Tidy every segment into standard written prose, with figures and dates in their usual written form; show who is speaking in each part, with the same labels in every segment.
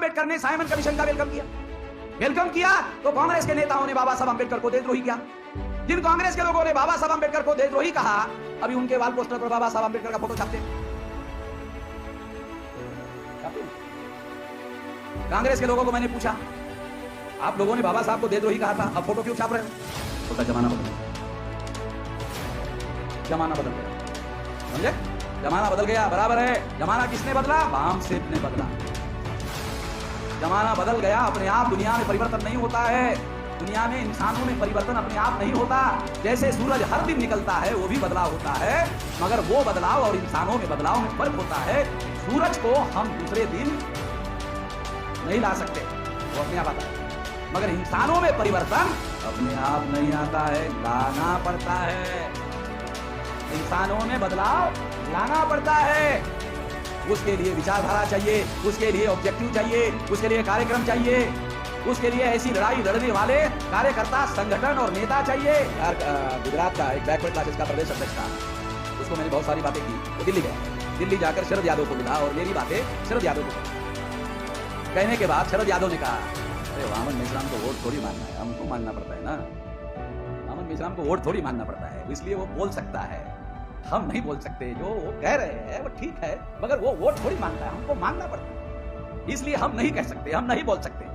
Speaker 1: अम्बेडकर ने Simon commission का welcome किया तो कांग्रेस के नेताओं ने बाबा साहब अम्बेडकर को देशद्रोही किया। जिन कांग्रेस के लोगों ने बाबा साहब अम्बेडकर को देशद्रोही कहा, अभी उनके वाल पोस्टर पर बाबा साहब अम्बेडकर का फोटो छापते हैं। कांग्रेस के लोगों को मैंने पूछा, आप लोगों ने बाबा साहब को देशद्रोही कहा था, अब फोटो क्यों छाप रहे हो? तो जमाना बदल गया, जमाना बदल गया, समझे? जमाना बदल गया, बराबर है। जमाना किसने बदला? बाम सेठ ने बदला। जमाना बदल गया, अपने आप दुनिया में परिवर्तन नहीं होता है। दुनिया में इंसानों में परिवर्तन अपने आप नहीं होता। जैसे सूरज हर दिन निकलता है वो भी बदलाव होता है, मगर वो बदलाव और इंसानों में बदलाव में फर्क होता है। सूरज को हम दूसरे दिन नहीं ला सकते, वो अपने आप आता है, मगर इंसानों में परिवर्तन अपने आप नहीं आता है, लाना पड़ता है। इंसानों में बदलाव लाना पड़ता है। उसके लिए विचारधारा चाहिए, उसके लिए ऑब्जेक्टिव चाहिए, उसके लिए कार्यक्रम चाहिए, उसके लिए ऐसी लड़ाई लड़ने वाले कार्यकर्ता, संगठन और नेता चाहिए। यार गुजरात का एक बैकवर्ड क्लासेस का प्रदेश अध्यक्ष था, उसको मैंने बहुत सारी बातें की। वो दिल्ली गया, दिल्ली जाकर शरद यादव को मिला और मेरी बातें शरद यादव को कहने के बाद शरद यादव ने कहा, अरे वामन मेश्राम को वोट थोड़ी मानना है, हमको मानना पड़ता है ना। वामन मेश्राम को वोट थोड़ी मानना पड़ता है, इसलिए वो बोल सकता है, हम नहीं बोल सकते। जो वो कह रहे हैं वो ठीक है, मगर वो वोट थोड़ी मानता है, हमको मानना पड़ता है, इसलिए हम नहीं कह सकते, हम नहीं बोल सकते।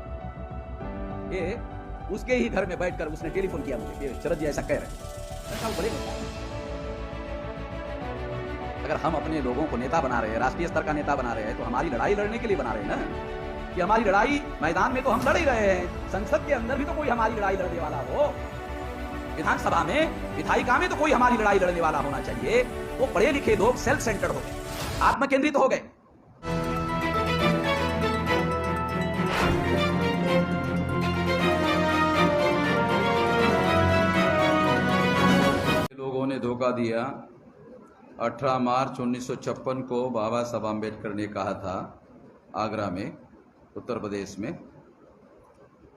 Speaker 1: ये उसके ही घर में बैठकर उसने टेलीफोन किया मुझे, शरद जी ऐसा कह रहे हैं। बड़े अगर हम अपने लोगों को नेता बना रहे हैं, राष्ट्रीय स्तर का नेता बना रहे हैं, तो हमारी लड़ाई लड़ने के लिए बना रहे हैं ना। कि हमारी लड़ाई मैदान में तो हम लड़ ही रहे हैं, संसद के अंदर भी तो कोई हमारी लड़ाई लड़ने वाला हो, विधानसभा में, विधायिका में तो कोई हमारी लड़ाई लड़ने वाला होना चाहिए। वो पढ़े लिखे लोग सेल्फ सेंटर्ड हो गए, आत्मकेंद्रित हो गए।
Speaker 2: लोगों ने धोखा दिया। 18 मार्च 1956 को बाबा साहब अम्बेडकर ने कहा था आगरा में, उत्तर प्रदेश में।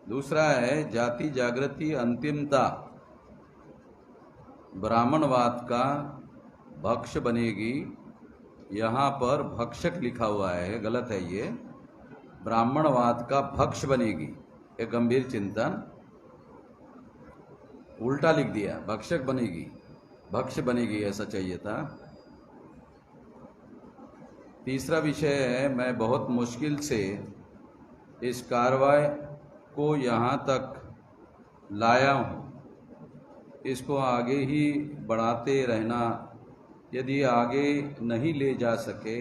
Speaker 2: दूसरा है जाति जागृति अंतिमता ब्राह्मणवाद का भक्ष बनेगी। यहाँ पर भक्षक लिखा हुआ है, गलत है ये, ब्राह्मणवाद का भक्ष बनेगी। एक गंभीर चिंतन, उल्टा लिख दिया, भक्षक बनेगी, भक्ष बनेगी ऐसा चाहिए था। तीसरा विषय है, मैं बहुत मुश्किल से इस कार्रवाई को यहाँ तक लाया हूँ, इसको आगे ही बढ़ाते रहना। यदि आगे नहीं ले जा सके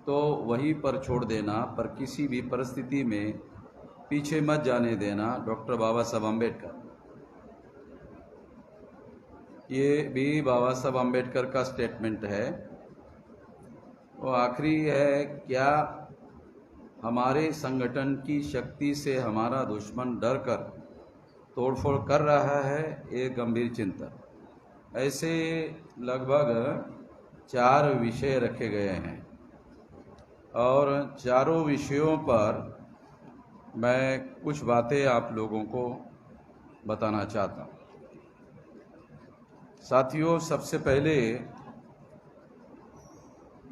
Speaker 2: तो वहीं पर छोड़ देना, पर किसी भी परिस्थिति में पीछे मत जाने देना। डॉक्टर बाबा साहब अम्बेडकर, ये भी बाबा साहब अम्बेडकर का स्टेटमेंट है। वो आखिरी है, क्या हमारे संगठन की शक्ति से हमारा दुश्मन डर कर तोड़फोड़ कर रहा है? एक गंभीर चिंतन। ऐसे लगभग 4 विषय रखे गए हैं और चारों विषयों पर मैं कुछ बातें आप लोगों को बताना चाहता हूँ। साथियों, सबसे पहले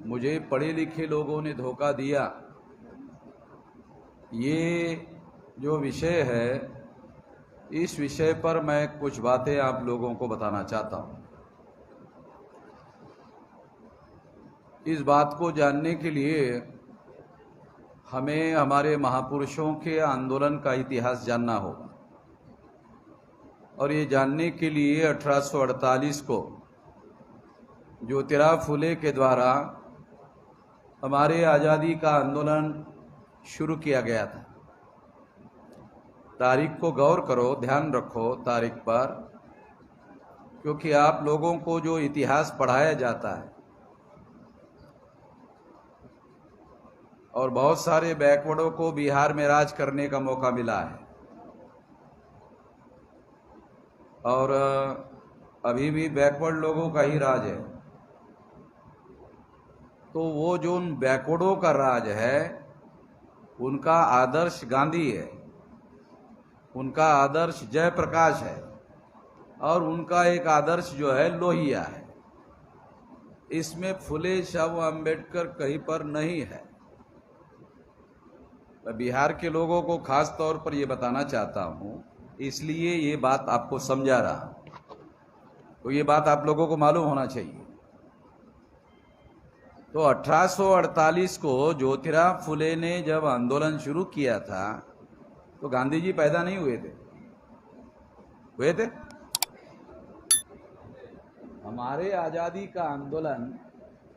Speaker 2: मुझे पढ़े लिखे लोगों ने धोखा दिया, ये जो विषय है, इस विषय पर मैं कुछ बातें आप लोगों को बताना चाहता हूँ। इस बात को जानने के लिए हमें हमारे महापुरुषों के आंदोलन का इतिहास जानना होगा। और ये जानने के लिए 1848 को ज्योतिराव फुले के द्वारा हमारे आज़ादी का आंदोलन शुरू किया गया था। तारीख को गौर करो, ध्यान रखो तारीख पर, क्योंकि आप लोगों को जो इतिहास पढ़ाया जाता है और बहुत सारे बैकवर्डों को बिहार में राज करने का मौका मिला है और अभी भी बैकवर्ड लोगों का ही राज है। तो वो जो उन बैकवर्डों का राज है, उनका आदर्श गांधी है, उनका आदर्श जयप्रकाश है और उनका एक आदर्श जो है लोहिया है। इसमें फुले शाह अम्बेडकर कहीं पर नहीं है। मैं बिहार के लोगों को खास तौर पर ये बताना चाहता हूं, इसलिए ये बात आपको समझा रहा हूं, तो ये बात आप लोगों को मालूम होना चाहिए। तो 1848 को ज्योतिराव फुले ने जब आंदोलन शुरू किया था तो गांधी जी पैदा नहीं हुए थे, हुए थे? हमारे आजादी का आंदोलन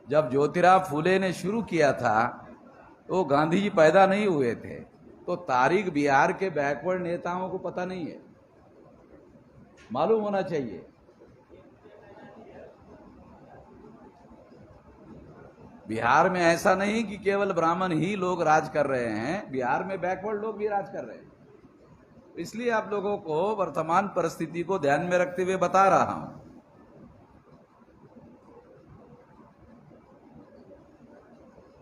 Speaker 2: जब ज्योतिराव फुले ने शुरू किया था तो गांधी जी पैदा नहीं हुए थे। तो तारीख बिहार के बैकवर्ड नेताओं को पता नहीं है, मालूम होना चाहिए। बिहार में ऐसा नहीं कि केवल ब्राह्मण ही लोग राज कर रहे हैं, बिहार में बैकवर्ड लोग भी राज कर रहे हैं। इसलिए आप लोगों को वर्तमान परिस्थिति को ध्यान में रखते हुए बता रहा हूं।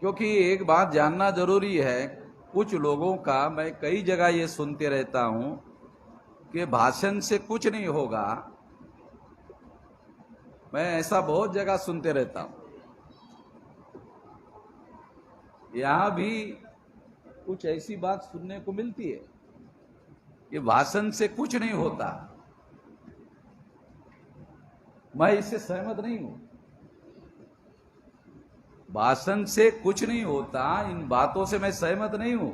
Speaker 2: क्योंकि एक बात जानना जरूरी है, कुछ लोगों का मैं कई जगह ये सुनते रहता हूं कि भाषण से कुछ नहीं होगा। मैं ऐसा बहुत जगह सुनते रहता हूं, यहां भी कुछ ऐसी बात सुनने को मिलती है कि भाषण से कुछ नहीं होता। मैं इससे सहमत नहीं हूं। भाषण से कुछ नहीं होता, इन बातों से मैं सहमत नहीं हूं।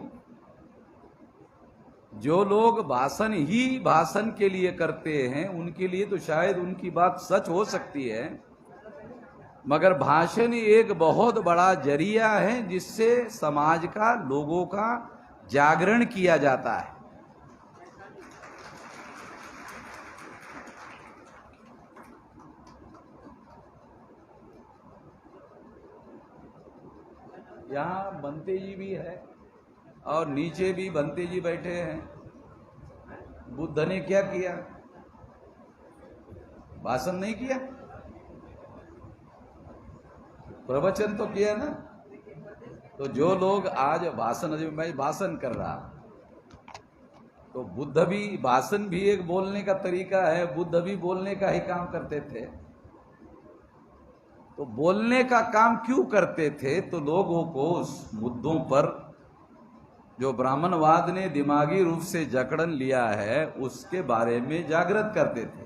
Speaker 2: जो लोग भाषण ही भाषण के लिए करते हैं उनके लिए तो शायद उनकी बात सच हो सकती है, मगर भाषण एक बहुत बड़ा जरिया है जिससे समाज का, लोगों का जागरण किया जाता है। यहाँ बंते जी भी है और नीचे भी बंते जी बैठे हैं। बुद्ध ने क्या किया? भाषण नहीं किया, प्रवचन तो किया ना। तो जो लोग आज भाषण, मैं भाषण कर रहा, तो बुद्ध भी, भाषण भी एक बोलने का तरीका है, बुद्ध भी बोलने का ही काम करते थे। तो बोलने का काम क्यों करते थे? तो लोगों को उस मुद्दों पर जो ब्राह्मणवाद ने दिमागी रूप से जकड़न लिया है उसके बारे में जागृत करते थे।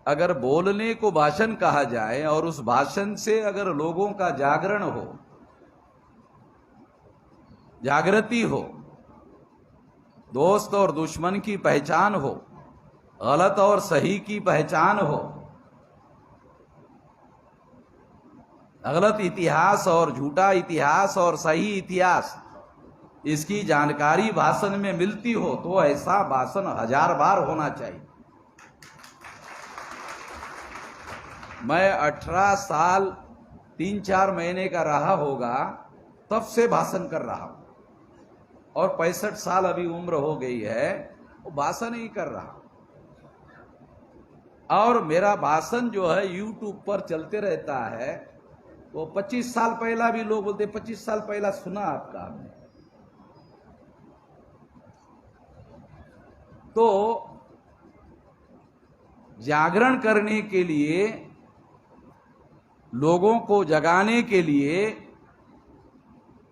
Speaker 2: अगर बोलने को भाषण कहा जाए और उस भाषण से अगर लोगों का जागरण हो, जागृति हो, दोस्त और दुश्मन की पहचान हो, गलत और सही की पहचान हो, गलत इतिहास और झूठा इतिहास और सही इतिहास, इसकी जानकारी भाषण में मिलती हो, तो ऐसा भाषण 1000 बार होना चाहिए। मैं 18 साल 3-4 महीने का रहा होगा, तब से भाषण कर रहा हूं, और 65 साल अभी उम्र हो गई है, वो भाषण ही कर रहा। और मेरा भाषण जो है YouTube पर चलते रहता है। वो 25 साल पहला भी लोग बोलते, 25 साल पहला सुना आपका हमने। तो जागरण करने के लिए, लोगों को जगाने के लिए,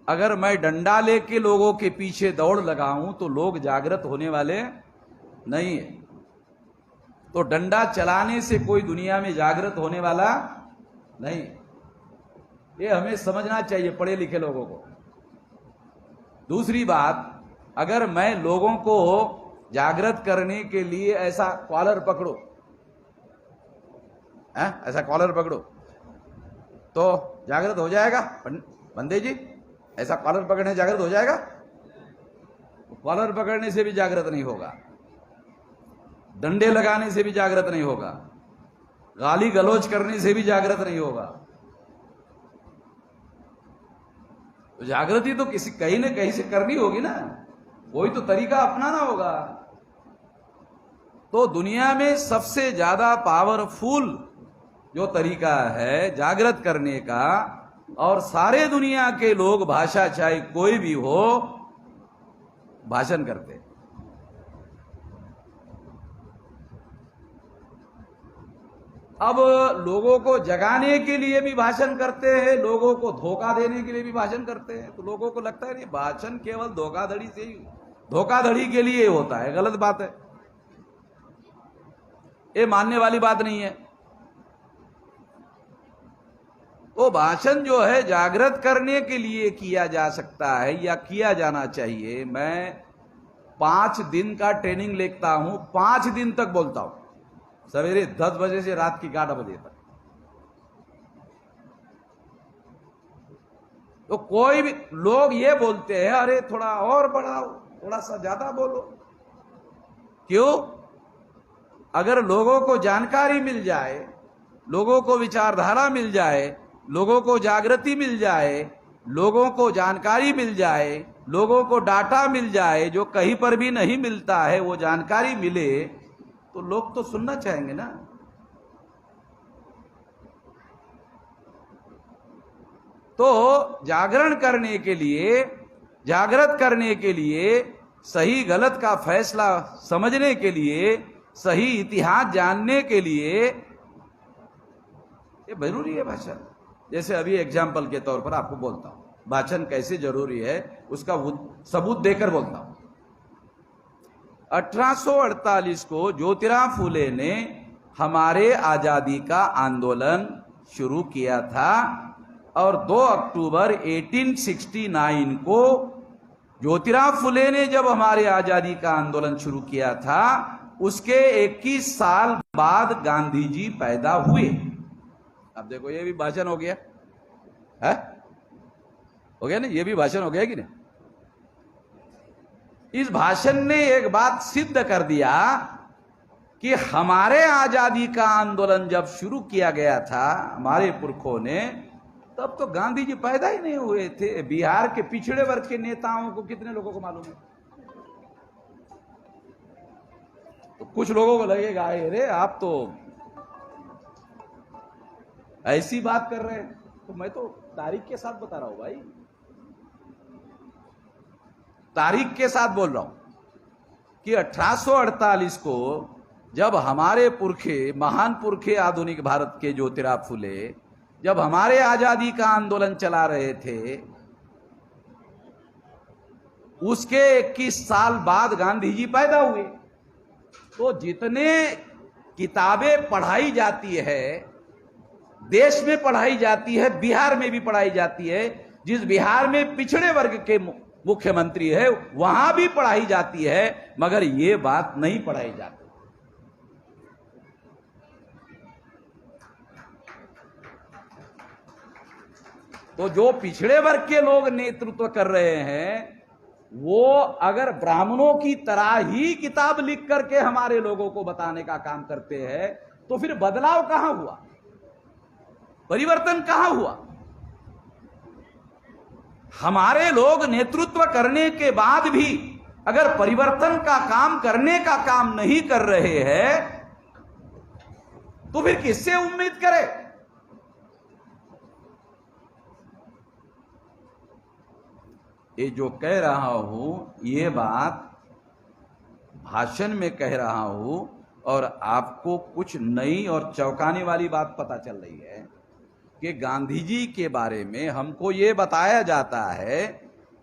Speaker 2: अगर मैं डंडा लेके लोगों के पीछे दौड़ लगाऊं तो लोग जागृत होने वाले नहीं है। तो डंडा चलाने से कोई दुनिया में जागृत होने वाला नहीं। ये हमें समझना चाहिए पढ़े लिखे लोगों को। दूसरी बात, अगर मैं लोगों को जागृत करने के लिए ऐसा कॉलर पकड़ो, ऐसा कॉलर पकड़ो तो जागृत हो जाएगा बंदे जी? ऐसा कॉलर पकड़ने जागृत हो जाएगा? कॉलर पकड़ने से भी जागृत नहीं होगा, डंडे लगाने से भी जागृत नहीं होगा, गाली गलौज करने से भी जागृत नहीं होगा। तो जागृति तो किसी कहीं न कहीं से करनी होगी ना, कोई तो तरीका अपनाना होगा। तो दुनिया में सबसे ज्यादा पावरफुल जो तरीका है जागृत करने का, और सारे दुनिया के लोग, भाषा चाहे कोई भी हो, भाषण करते।
Speaker 1: अब लोगों को जगाने के लिए भी भाषण करते हैं, लोगों को धोखा देने के लिए भी भाषण करते हैं। तो लोगों को लगता है नहीं, भाषण केवल धोखाधड़ी से ही, धोखाधड़ी के लिए होता है। गलत बात है, ये मानने वाली बात नहीं है। वो भाषण जो है जागृत करने के लिए किया जा सकता है या किया जाना चाहिए। मैं 5 दिन का ट्रेनिंग लेता हूं, 5 दिन तक बोलता हूं, सवेरे 10 बजे से रात की 11 बजे तक। तो कोई भी लोग ये बोलते हैं, अरे थोड़ा और बढ़ाओ, थोड़ा सा ज्यादा बोलो। क्यों? अगर लोगों को जानकारी मिल जाए, लोगों को विचारधारा मिल जाए, लोगों को जागृति मिल जाए, लोगों को जानकारी मिल जाए, लोगों को डाटा मिल जाए जो कहीं पर भी नहीं मिलता है, वो जानकारी मिले, तो लोग तो सुनना चाहेंगे ना। तो जागरण करने के लिए, जागृत करने के लिए, सही गलत का फैसला समझने के लिए, सही इतिहास जानने के लिए ये जरूरी है भाषण। जैसे अभी एग्जाम्पल के तौर पर आपको बोलता हूं, भाषण कैसे जरूरी है उसका सबूत देकर बोलता हूं। 1848 को ज्योतिराव फुले ने हमारे आजादी का आंदोलन शुरू किया था और 2 अक्टूबर 1869 को ज्योतिराव फुले ने जब हमारे आजादी का आंदोलन शुरू किया था, उसके 21 साल बाद गांधी जी पैदा हुए। अब देखो, ये भी भाषण हो गया है, हो गया ना, ये भी भाषण हो गया कि नहीं? इस भाषण ने एक बात सिद्ध कर दिया कि हमारे आजादी का आंदोलन जब शुरू किया गया था हमारे पुरखों ने, तब तो गांधी जी पैदा ही नहीं हुए थे। बिहार के पिछड़े वर्ग के नेताओं को कितने लोगों को मालूम है? तो कुछ लोगों को लगेगा, अरे आप तो ऐसी बात कर रहे हैं। तो मैं तो तारीख के साथ बता रहा हूं भाई, तारीख के साथ बोल रहा हूं कि 1848 को जब हमारे पुरखे, महान पुरखे आधुनिक भारत के ज्योतिराव फुले जब हमारे आजादी का आंदोलन चला रहे थे, उसके 21 साल बाद गांधी जी पैदा हुए। तो जितने किताबें पढ़ाई जाती है, देश में पढ़ाई जाती है, बिहार में भी पढ़ाई जाती है, जिस बिहार में पिछड़े वर्ग के मुख्यमंत्री है वहां भी पढ़ाई जाती है, मगर ये बात नहीं पढ़ाई जाती। तो जो पिछड़े वर्ग के लोग नेतृत्व कर रहे हैं, वो अगर ब्राह्मणों की तरह ही किताब लिख करके हमारे लोगों को बताने का काम करते हैं, तो फिर बदलाव कहां हुआ, परिवर्तन कहां हुआ? हमारे लोग नेतृत्व करने के बाद भी अगर परिवर्तन का काम करने का काम नहीं कर रहे हैं, तो फिर किससे उम्मीद करें? ये जो कह रहा हूं, ये बात भाषण में कह रहा हूं, और आपको कुछ नई और चौंकाने वाली बात पता चल रही है कि गांधी जी के बारे में हमको ये बताया जाता है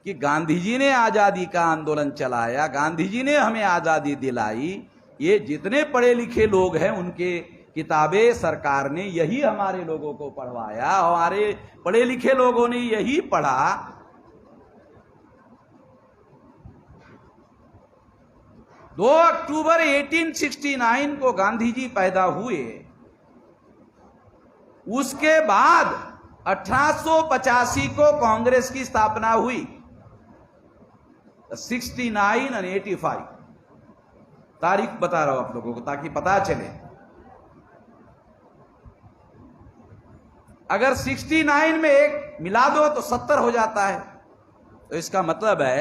Speaker 1: कि गांधी जी ने आजादी का आंदोलन चलाया, गांधी जी ने हमें आजादी दिलाई। ये जितने पढ़े लिखे लोग हैं उनके किताबें सरकार ने यही हमारे लोगों को पढ़वाया, हमारे पढ़े लिखे लोगों ने यही पढ़ा। 2 अक्टूबर 1869 को गांधी जी पैदा हुए। उसके बाद 1885 को कांग्रेस की स्थापना हुई। 69 और 85 तारीख बता रहा हूं आप लोगों को ताकि पता चले। अगर 69 में एक मिला दो तो 70 हो जाता है। तो इसका मतलब है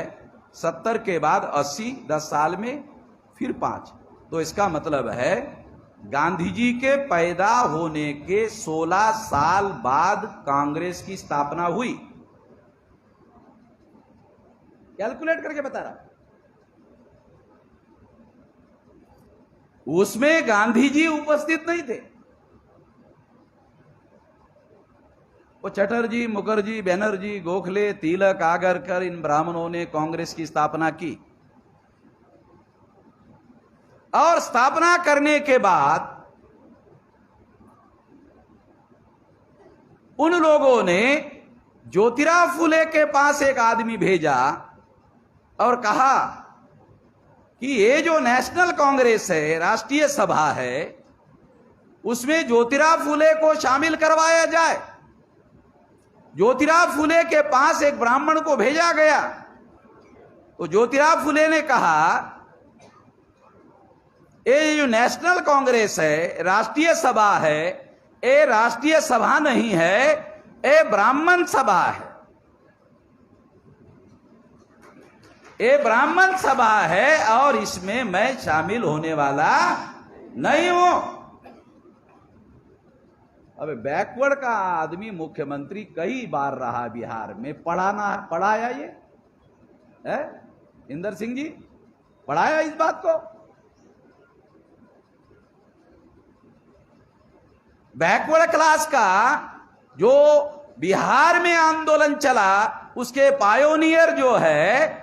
Speaker 1: 70 के बाद 80, 10 साल में फिर 5। तो इसका मतलब है गांधी जी के पैदा होने के 16 साल बाद कांग्रेस की स्थापना हुई। कैलकुलेट करके बता रहा। उसमें गांधी जी उपस्थित नहीं थे। वो चटर्जी, मुखर्जी, बैनर्जी, गोखले, तिलक, आगरकर, इन ब्राह्मणों ने कांग्रेस की स्थापना की। और स्थापना करने के बाद उन लोगों ने ज्योतिराव फुले के पास एक आदमी भेजा और कहा कि ये जो नेशनल कांग्रेस है, राष्ट्रीय सभा है, उसमें ज्योतिराव फुले को शामिल करवाया जाए। ज्योतिराव फुले के पास एक ब्राह्मण को भेजा गया तो ज्योतिराव फुले ने कहा ये जो नेशनल कांग्रेस है, राष्ट्रीय सभा है, ये राष्ट्रीय सभा नहीं है, ये ब्राह्मण सभा है। ये ब्राह्मण सभा है और इसमें मैं शामिल होने वाला नहीं हूं। अब बैकवर्ड का आदमी मुख्यमंत्री कई बार रहा बिहार में, पढ़ाया ये है इंदर सिंह जी, पढ़ाया इस बात को। बैकवर्ड क्लास का जो बिहार में आंदोलन चला, उसके पायोनियर जो है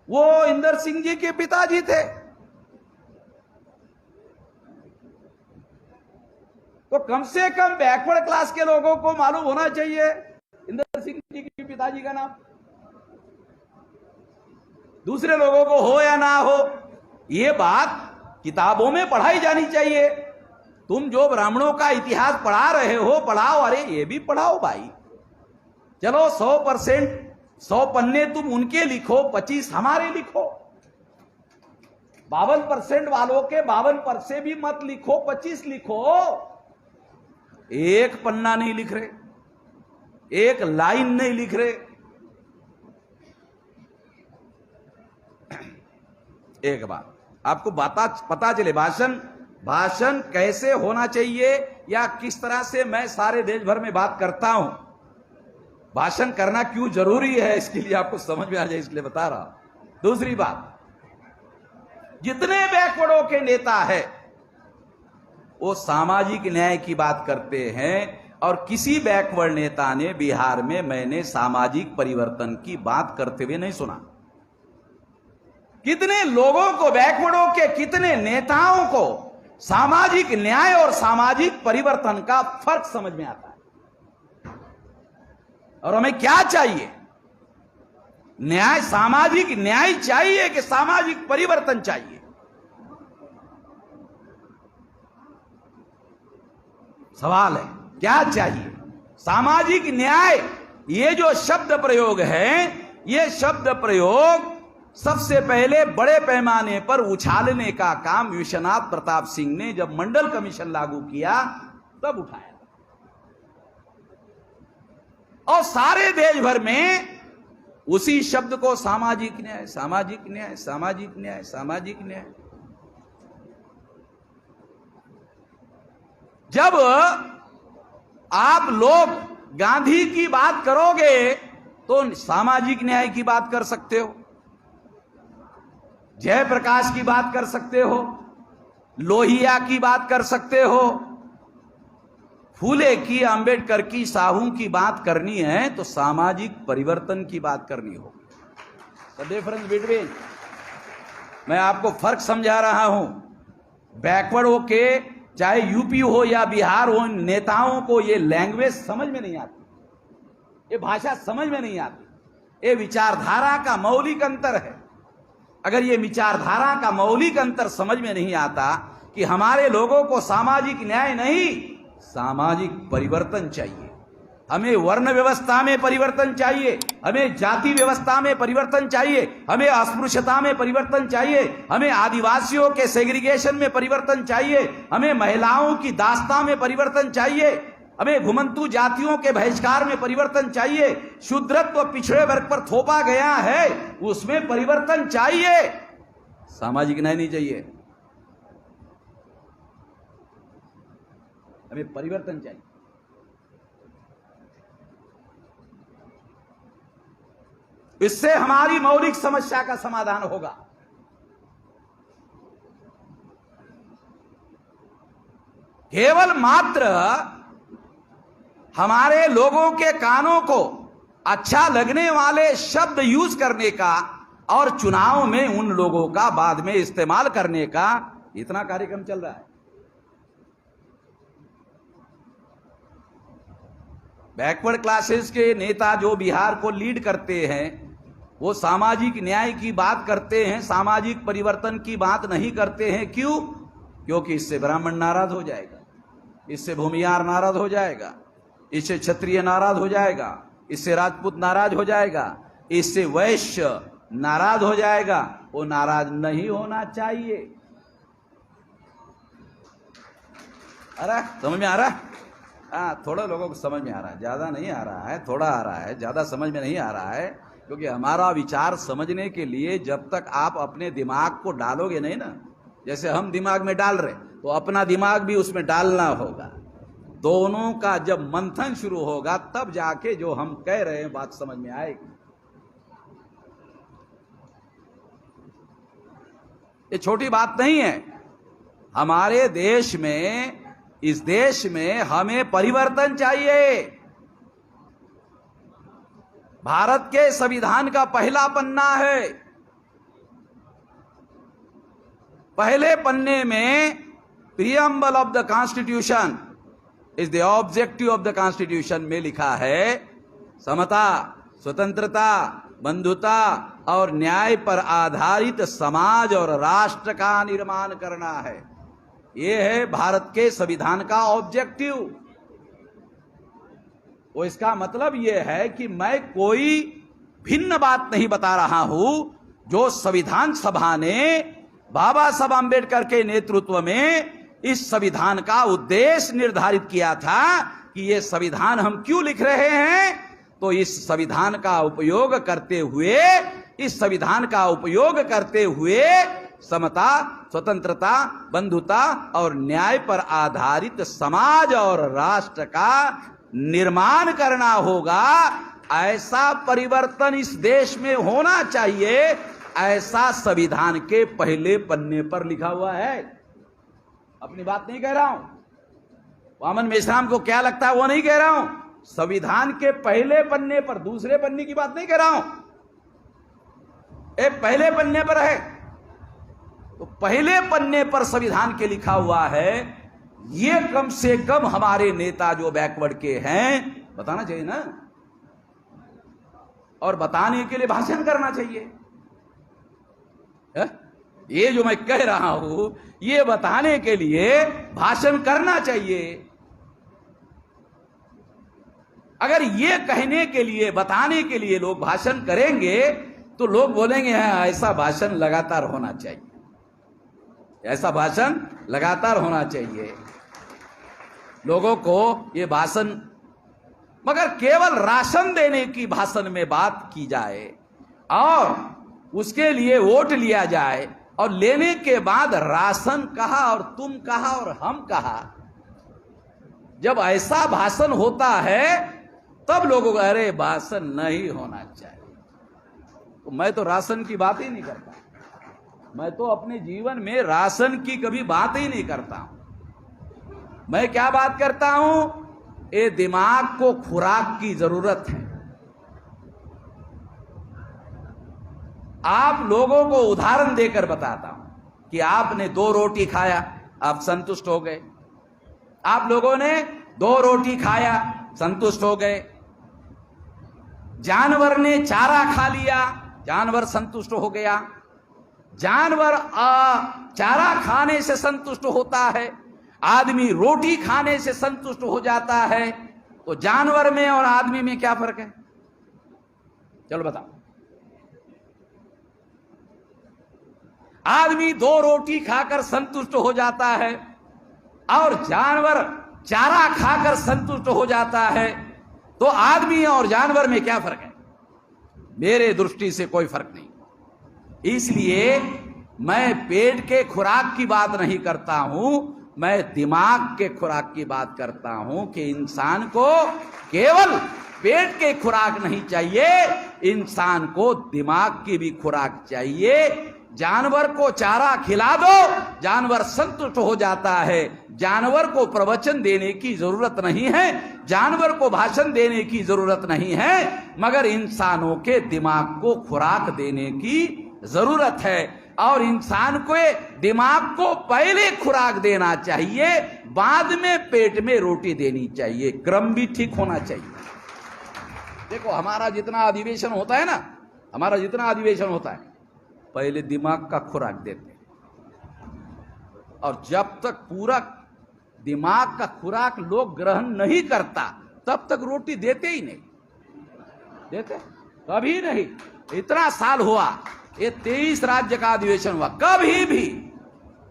Speaker 1: वो इंदर सिंह जी के पिताजी थे। तो कम से कम बैकवर्ड क्लास के लोगों को मालूम होना चाहिए इंदर सिंह जी के पिताजी का नाम। दूसरे लोगों को हो या ना हो, ये बात किताबों में पढ़ाई जानी चाहिए। तुम जो ब्राह्मणों का इतिहास पढ़ा रहे हो, पढ़ाओ, अरे ये भी पढ़ाओ भाई। चलो 100%, 100 पन्ने तुम उनके लिखो, 25 हमारे लिखो। 52% वालों के 52% भी मत लिखो, 25 लिखो। एक पन्ना नहीं लिख रहे, एक लाइन नहीं लिख रहे। एक बात आपको पता चले, भाषण कैसे होना चाहिए या किस तरह से मैं सारे देश भर में बात करता हूं, भाषण करना क्यों जरूरी है, इसके लिए आपको समझ में आ जाए, इसलिए बता रहा हूं। दूसरी बात, जितने बैकवर्डों के नेता है वो सामाजिक न्याय की बात करते हैं, और किसी बैकवर्ड नेता ने बिहार में मैंने सामाजिक परिवर्तन की बात करते हुए नहीं सुना। कितने लोगों को, बैकवर्डों के कितने नेताओं को सामाजिक न्याय और सामाजिक परिवर्तन का फर्क समझ में आता है। और हमें क्या चाहिए? न्याय, सामाजिक न्याय चाहिए कि सामाजिक परिवर्तन चाहिए? सवाल है, क्या चाहिए? सामाजिक न्याय, ये जो शब्द प्रयोग है, ये शब्द प्रयोग सबसे पहले बड़े पैमाने पर उछालने का काम विश्वनाथ प्रताप सिंह ने जब मंडल कमीशन लागू किया तब उठाया, और सारे देश भर में उसी शब्द को सामाजिक न्याय, सामाजिक न्याय, सामाजिक न्याय, सामाजिक न्याय। जब आप लोग गांधी की बात करोगे तो सामाजिक न्याय की बात कर सकते हो, जयप्रकाश की बात कर सकते हो, लोहिया की बात कर सकते हो, फूले की, अंबेडकर की, साहू की बात करनी है तो सामाजिक परिवर्तन की बात करनी होगी। द डिफरेंस बिटवीन, मैं आपको फर्क समझा रहा हूं। बैकवर्ड हो के, चाहे यूपी हो या बिहार हो, नेताओं को ये लैंग्वेज समझ में नहीं आती, ये भाषा समझ में नहीं आती। ये विचारधारा का मौलिक अंतर है। अगर ये विचारधारा का मौलिक अंतर समझ में नहीं आता कि हमारे लोगों को सामाजिक न्याय नहीं, सामाजिक परिवर्तन चाहिए, हमें वर्ण व्यवस्था में परिवर्तन चाहिए, हमें जाति व्यवस्था में परिवर्तन चाहिए, हमें अस्पृश्यता में परिवर्तन चाहिए, हमें आदिवासियों के सेग्रीगेशन में परिवर्तन चाहिए, हमें महिलाओं की दास्ता में परिवर्तन चाहिए, हमें घुमंतु जातियों के बहिष्कार में परिवर्तन चाहिए, शूद्रत्व पिछड़े वर्ग पर थोपा गया है उसमें परिवर्तन चाहिए, सामाजिक न्याय नहीं चाहिए, हमें परिवर्तन चाहिए। इससे हमारी मौलिक समस्या का समाधान होगा। केवल मात्र हमारे लोगों के कानों को अच्छा लगने वाले शब्द यूज करने का और चुनाव में उन लोगों का बाद में इस्तेमाल करने का इतना कार्यक्रम चल रहा है। बैकवर्ड क्लासेस के नेता जो बिहार को लीड करते हैं वो सामाजिक न्याय की बात करते हैं, सामाजिक परिवर्तन की बात नहीं करते हैं। क्यों? क्योंकि इससे ब्राह्मण नाराज हो जाएगा, इससे भूमियार नाराज हो जाएगा, इससे क्षत्रिय नाराज हो जाएगा, इससे राजपूत नाराज हो जाएगा, इससे वैश्य नाराज हो जाएगा। वो नाराज नहीं होना चाहिए। अरे समझ में आ रहा है? हाँ, थोड़ा लोगों को समझ में आ रहा है, ज्यादा नहीं आ रहा है, थोड़ा आ रहा है, ज्यादा समझ में नहीं आ रहा है। क्योंकि हमारा विचार समझने के लिए जब तक आप अपने दिमाग को डालोगे नहीं ना, जैसे हम दिमाग में डाल रहे, तो अपना दिमाग भी उसमें डालना होगा। दोनों का जब मंथन शुरू होगा तब जाके जो हम कह रहे हैं बात समझ में आएगी। ये छोटी बात नहीं है। हमारे देश में, इस देश में हमें परिवर्तन चाहिए। भारत के संविधान का पहला पन्ना है। पहले पन्ने में preamble of the constitution is the objective of the constitution में लिखा है समता, स्वतंत्रता, बंधुता और न्याय पर आधारित समाज और राष्ट्र का निर्माण करना है। यह है भारत के संविधान का ऑब्जेक्टिव। वो इसका मतलब यह है कि मैं कोई भिन्न बात नहीं बता रहा हूं। जो संविधान सभा ने बाबा साहब आंबेडकर के नेतृत्व में इस संविधान का उद्देश्य निर्धारित किया था कि ये संविधान हम क्यों लिख रहे हैं, तो इस संविधान का उपयोग करते हुए समता, स्वतंत्रता, बंधुता और न्याय पर आधारित समाज और राष्ट्र का निर्माण करना होगा। ऐसा परिवर्तन इस देश में होना चाहिए, ऐसा संविधान के पहले पन्ने पर लिखा हुआ है। अपनी बात नहीं कह रहा हूं, वामन मेश्राम को क्या लगता है वो नहीं कह रहा हूं। संविधान के पहले पन्ने पर, दूसरे पन्ने की बात नहीं कह रहा हूं, एक पहले पन्ने पर है। तो पहले पन्ने पर संविधान के लिखा हुआ है, ये कम से कम हमारे नेता जो बैकवर्ड के हैं बताना चाहिए ना, और बताने के लिए भाषण करना चाहिए। ये जो मैं कह रहा हूं ये बताने के लिए भाषण करना चाहिए। अगर ये कहने के लिए, बताने के लिए लोग भाषण करेंगे तो लोग बोलेंगे हाँ ऐसा भाषण लगातार होना चाहिए, ऐसा भाषण लगातार होना चाहिए। लोगों को ये भाषण, मगर केवल राशन देने की भाषण में बात की जाए और उसके लिए वोट लिया जाए और लेने के बाद राशन कहा और तुम कहा और हम कहा, जब ऐसा भाषण होता है तब लोगों को अरे भाषण नहीं होना चाहिए। तो मैं तो राशन की बात ही नहीं करता, मैं तो अपने जीवन में राशन की कभी बात ही नहीं करता हूं। मैं क्या बात करता हूं, ये दिमाग को खुराक की जरूरत है। आप लोगों को उदाहरण देकर बताता हूं कि आपने 2 रोटी खाया, आप संतुष्ट हो गए। आप लोगों ने 2 रोटी खाया, संतुष्ट हो गए। जानवर ने चारा खा लिया, जानवर संतुष्ट हो गया। जानवर चारा खाने से संतुष्ट होता है, आदमी रोटी खाने से संतुष्ट हो जाता है। तो जानवर में और आदमी में क्या फर्क है? चलो बताओ। आदमी 2 रोटी खाकर संतुष्ट हो जाता है और जानवर चारा खाकर संतुष्ट हो जाता है। तो आदमी और जानवर में क्या फर्क है? मेरे दृष्टि से कोई फर्क नहीं। इसलिए मैं पेट के खुराक की बात नहीं करता हूं, मैं दिमाग के खुराक की बात करता हूं कि इंसान को केवल पेट के खुराक नहीं चाहिए, इंसान को दिमाग की भी खुराक चाहिए। जानवर को चारा खिला दो, जानवर संतुष्ट हो जाता है। जानवर को प्रवचन देने की जरूरत नहीं है, जानवर को भाषण देने की जरूरत नहीं है, मगर इंसानों के दिमाग को खुराक देने की जरूरत है। और इंसान को दिमाग को पहले खुराक देना चाहिए, बाद में पेट में रोटी देनी चाहिए। क्रम भी ठीक होना चाहिए। देखो हमारा जितना अधिवेशन होता है ना, हमारा जितना अधिवेशन होता है, पहले दिमाग का खुराक देते हैं, और जब तक पूरा दिमाग का खुराक लोग ग्रहण नहीं करता तब तक रोटी देते ही नहीं, देते कभी नहीं। इतना साल हुआ, ये 23 राज्य का अधिवेशन हुआ, कभी भी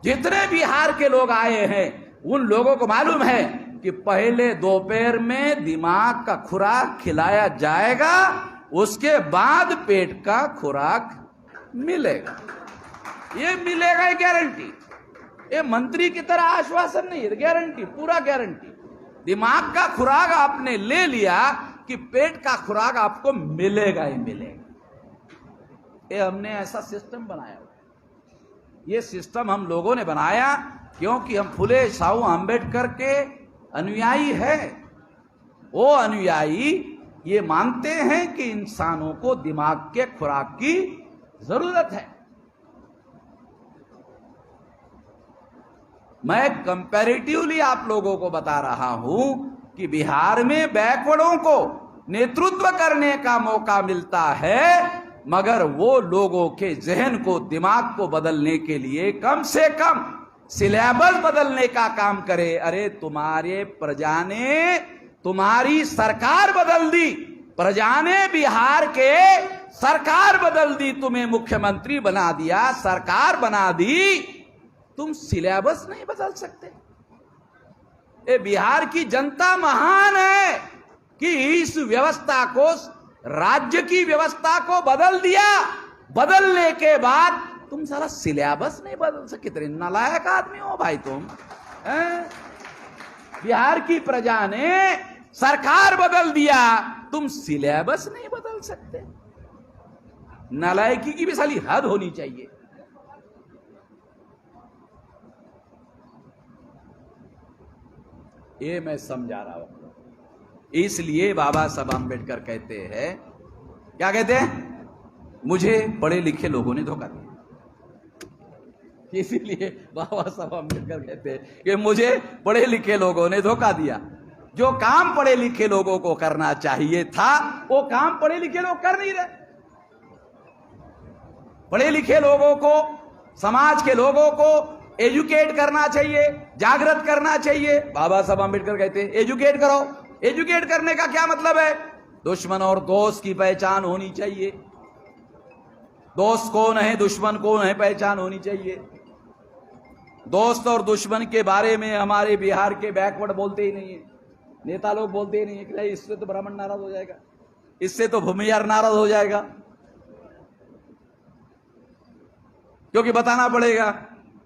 Speaker 1: जितने बिहार के लोग आए हैं उन लोगों को मालूम है कि पहले दोपहर में दिमाग का खुराक खिलाया जाएगा, उसके बाद पेट का खुराक मिलेगा। ये मिलेगा, ये गारंटी। ये मंत्री की तरह आश्वासन नहीं है, गारंटी, पूरा गारंटी। दिमाग का खुराक आपने ले लिया कि पेट का खुराक आपको मिलेगा ही मिलेगा। ये हमने ऐसा सिस्टम बनाया। ये सिस्टम हम लोगों ने बनाया क्योंकि हम फुले शाहू आंबेडकर के अनुयायी है। वो अनुयायी ये मानते हैं कि इंसानों को दिमाग के खुराक की जरूरत है। मैं कंपैरेटिवली आप लोगों को बता रहा हूं कि बिहार में बैकवर्डों को नेतृत्व करने का मौका मिलता है, मगर वो लोगों के जहन को, दिमाग को बदलने के लिए कम से कम सिलेबस बदलने का काम करे। अरे तुम्हारे प्रजा ने तुम्हारी सरकार बदल दी, प्रजा ने बिहार के सरकार बदल दी, तुम्हें मुख्यमंत्री बना दिया, सरकार बना दी, तुम सिलेबस नहीं बदल सकते। ये बिहार की जनता महान है कि इस व्यवस्था को, राज्य की व्यवस्था को बदल दिया। बदलने के बाद तुम सारा सिलेबस नहीं बदल सकते। कितने नालायक आदमी हो भाई तुम। बिहार की प्रजा ने सरकार बदल दिया, तुम सिलेबस नहीं बदल सकते। नालायकी की भी साली हद होनी चाहिए। ये मैं समझा रहा हूं। इसलिए बाबा साहब आंबेडकर कहते हैं, क्या कहते हैं? मुझे पढ़े लिखे लोगों ने धोखा दिया। इसीलिए बाबा साहब आंबेडकर कहते हैं कि मुझे पढ़े लिखे लोगों ने धोखा दिया। जो काम पढ़े लिखे लोगों को करना चाहिए था, वो काम पढ़े लिखे लोग कर नहीं रहे। पढ़े लिखे लोगों को, समाज के लोगों को एजुकेट करना चाहिए, जागृत करना चाहिए। बाबा साहब आंबेडकर कहते हैं एजुकेट करो। एजुकेट करने का क्या मतलब है? दुश्मन और दोस्त की पहचान होनी चाहिए। दोस्त कौन है, दुश्मन कौन है, पहचान होनी चाहिए। दोस्त और दुश्मन के बारे में हमारे बिहार के बैकवर्ड बोलते ही नहीं है, नेता लोग बोलते ही नहीं है कि इससे तो ब्राह्मण नाराज हो जाएगा, इससे तो भूमिहार नाराज हो जाएगा, क्योंकि बताना पड़ेगा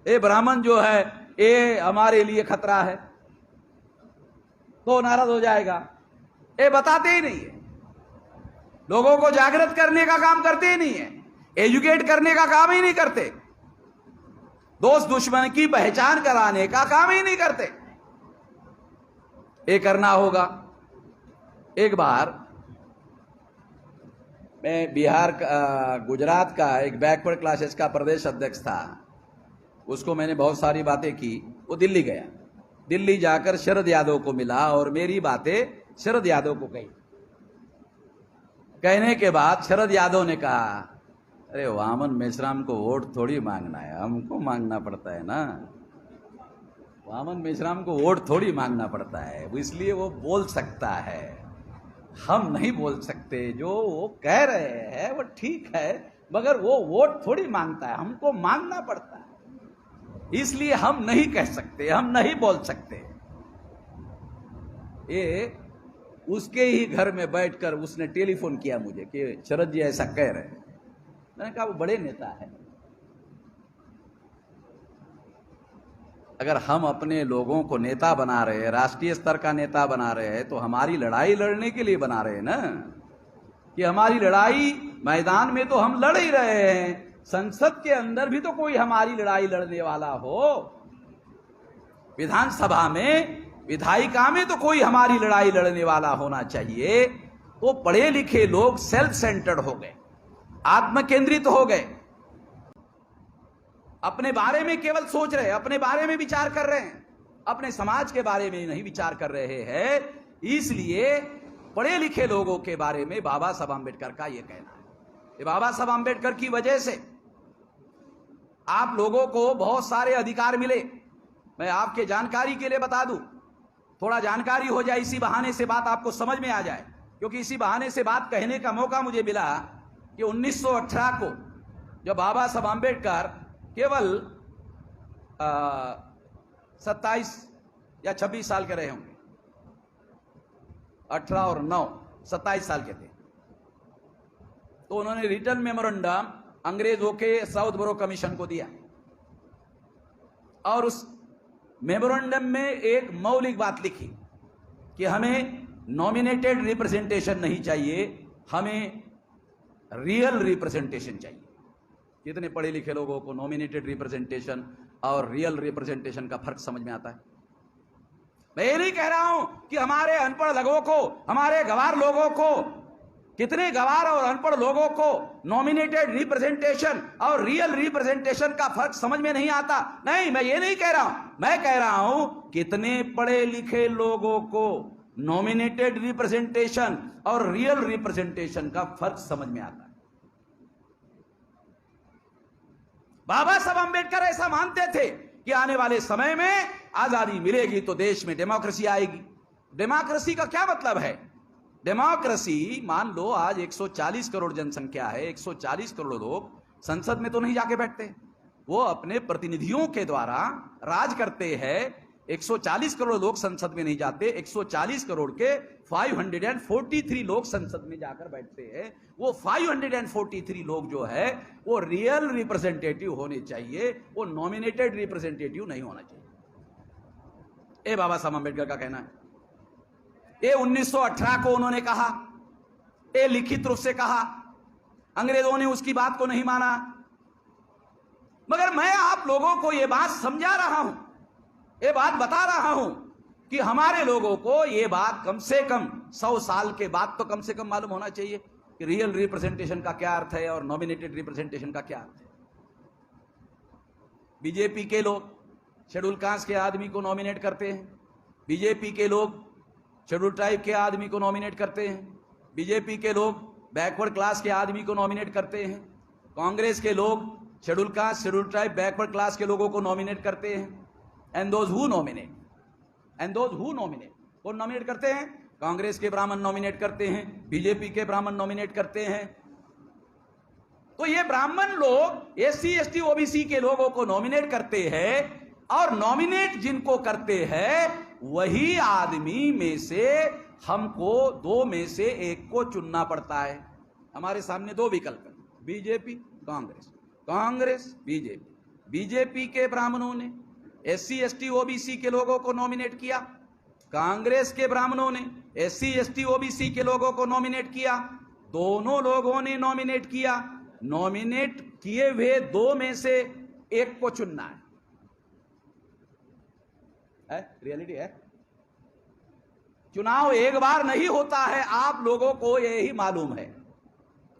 Speaker 1: ये ब्राह्मण जो है ये हमारे लिए खतरा है, तो नाराज हो जाएगा। ये बताते ही नहीं है, लोगों को जागृत करने का काम करते ही नहीं है, एजुकेट करने का काम ही नहीं करते, दोस्त दुश्मन की पहचान कराने का काम ही नहीं करते। ये करना होगा। एक बार मैं बिहार का, गुजरात का एक बैकवर्ड क्लासेस का प्रदेश अध्यक्ष था, उसको मैंने बहुत सारी बातें की। वो दिल्ली गया, दिल्ली जाकर शरद यादव को मिला और मेरी बातें शरद यादव को कही। कहने के बाद शरद यादव ने कहा, अरे वामन मेश्राम को वोट थोड़ी मांगना है, हमको मांगना पड़ता है ना। वामन मेश्राम को वोट थोड़ी मांगना पड़ता है, इसलिए वो बोल सकता है, हम नहीं बोल सकते। जो वो कह रहे हैं वो ठीक है, मगर वो वोट थोड़ी मांगता है, हमको मांगना पड़ता है, इसलिए हम नहीं कह सकते, हम नहीं बोल सकते। ये उसके ही घर में बैठकर उसने टेलीफोन किया मुझे कि शरद जी ऐसा कह रहे हैं। मैंने कहा वो बड़े नेता है, अगर हम अपने लोगों को नेता बना रहे हैं, राष्ट्रीय स्तर का नेता बना रहे हैं, तो हमारी लड़ाई लड़ने के लिए बना रहे हैं ना, कि हमारी लड़ाई मैदान में तो हम लड़ ही रहे हैं, संसद के अंदर भी तो कोई हमारी लड़ाई लड़ने वाला हो। विधानसभा में, विधायिका में तो कोई हमारी लड़ाई लड़ने वाला होना चाहिए। तो पढ़े लिखे लोग सेल्फ सेंटर्ड हो गए, आत्मकेंद्रित हो गए, अपने बारे में केवल सोच रहे, अपने बारे में विचार कर रहे हैं, अपने समाज के बारे में नहीं विचार कर रहे हैं। इसलिए पढ़े लिखे लोगों के बारे में बाबा साहब आंबेडकर का यह कहना है। ये बाबा साहब आंबेडकर की वजह से आप लोगों को बहुत सारे अधिकार मिले। मैं आपके जानकारी के लिए बता दूं, थोड़ा जानकारी हो जाए, इसी बहाने से बात आपको समझ में आ जाए, क्योंकि इसी बहाने से बात कहने का मौका मुझे मिला कि 1918 को जब बाबा साहब आंबेडकर केवल 27 या 26 साल के रहे होंगे, 18 और 9 27 साल के थे, तो उन्होंने रिटर्न मेमोरेंडम अंग्रेजों के साउथ बोरो कमीशन को दिया। और उस मेमोरेंडम में एक मौलिक बात लिखी कि हमें नॉमिनेटेड रिप्रेजेंटेशन नहीं चाहिए, हमें रियल रिप्रेजेंटेशन चाहिए। कितने पढ़े लिखे लोगों को नॉमिनेटेड रिप्रेजेंटेशन और रियल रिप्रेजेंटेशन का फर्क समझ में आता है? मैं ये नहीं कह रहा हूं कि हमारे अनपढ़ लोगों को, हमारे गवार लोगों को, कितने गवार और अनपढ़ लोगों को नॉमिनेटेड रिप्रेजेंटेशन और रियल रिप्रेजेंटेशन का फर्क समझ में नहीं आता। नहीं, मैं ये नहीं कह रहा हूं। मैं कह रहा हूं कितने पढ़े लिखे लोगों को नॉमिनेटेड रिप्रेजेंटेशन और रियल रिप्रेजेंटेशन का फर्क समझ में आता है। बाबा साहब आंबेडकर ऐसा मानते थे कि आने वाले समय में आजादी मिलेगी तो देश में डेमोक्रेसी आएगी। डेमोक्रेसी का क्या मतलब है? डेमोक्रेसी, मान लो आज 140 करोड़ जनसंख्या है, 140 करोड़ लोग संसद में तो नहीं जाके बैठते, वो अपने प्रतिनिधियों के द्वारा राज करते हैं। 140 करोड़ लोग संसद में नहीं जाते, 140 करोड़ के 543 लोग संसद में जाकर बैठते हैं। वो 543 लोग जो है वो रियल रिप्रेजेंटेटिव होने चाहिए, वो नॉमिनेटेड रिप्रेजेंटेटिव नहीं होना चाहिए। ये बाबा साहब अम्बेडकर का कहना है। ये 1918 को उन्होंने कहा, ये लिखित रूप से कहा, अंग्रेजों ने उसकी बात को नहीं माना। मगर मैं आप लोगों को यह बात समझा रहा हूं, ये बात बता रहा हूं कि हमारे लोगों को यह बात कम से कम 100 साल के बाद तो कम से कम मालूम होना चाहिए कि रियल रिप्रेजेंटेशन का क्या अर्थ है और नॉमिनेटेड रिप्रेजेंटेशन का क्या अर्थ है। बीजेपी के लोग शेड्यूल कास्ट के आदमी को नॉमिनेट करते हैं, बीजेपी के लोग शेड्यूल ट्राइब के आदमी को नॉमिनेट करते हैं, बीजेपी के लोग बैकवर्ड क्लास के आदमी को नॉमिनेट करते हैं, कांग्रेस के लोग schedule caste, schedule tribe, backward class के लोगों को नॉमिनेट करते हैं। एंड दोज हु नॉमिनेट, कौन नॉमिनेट करते हैं? कांग्रेस के ब्राह्मण नॉमिनेट करते हैं, बीजेपी के ब्राह्मण नॉमिनेट करते हैं। तो ये ब्राह्मण लोग एससी एसटी ओबीसी के लोगों को नॉमिनेट करते हैं, और नॉमिनेट जिनको करते हैं वही आदमी में से हमको 2 में से 1 को चुनना पड़ता है। हमारे सामने 2 विकल्प हैं, BJP, Congress, Congress, BJP. BJP के ब्राह्मणों ने एससी एसटी ओबीसी के लोगों को नॉमिनेट किया, कांग्रेस के ब्राह्मणों ने एससी एसटी ओबीसी के लोगों को नॉमिनेट किया। दोनों लोगों ने नॉमिनेट किया, नॉमिनेट किए हुए 2 में से 1 को चुनना है। रियलिटी है। चुनाव एक बार नहीं होता है, आप लोगों को यही मालूम है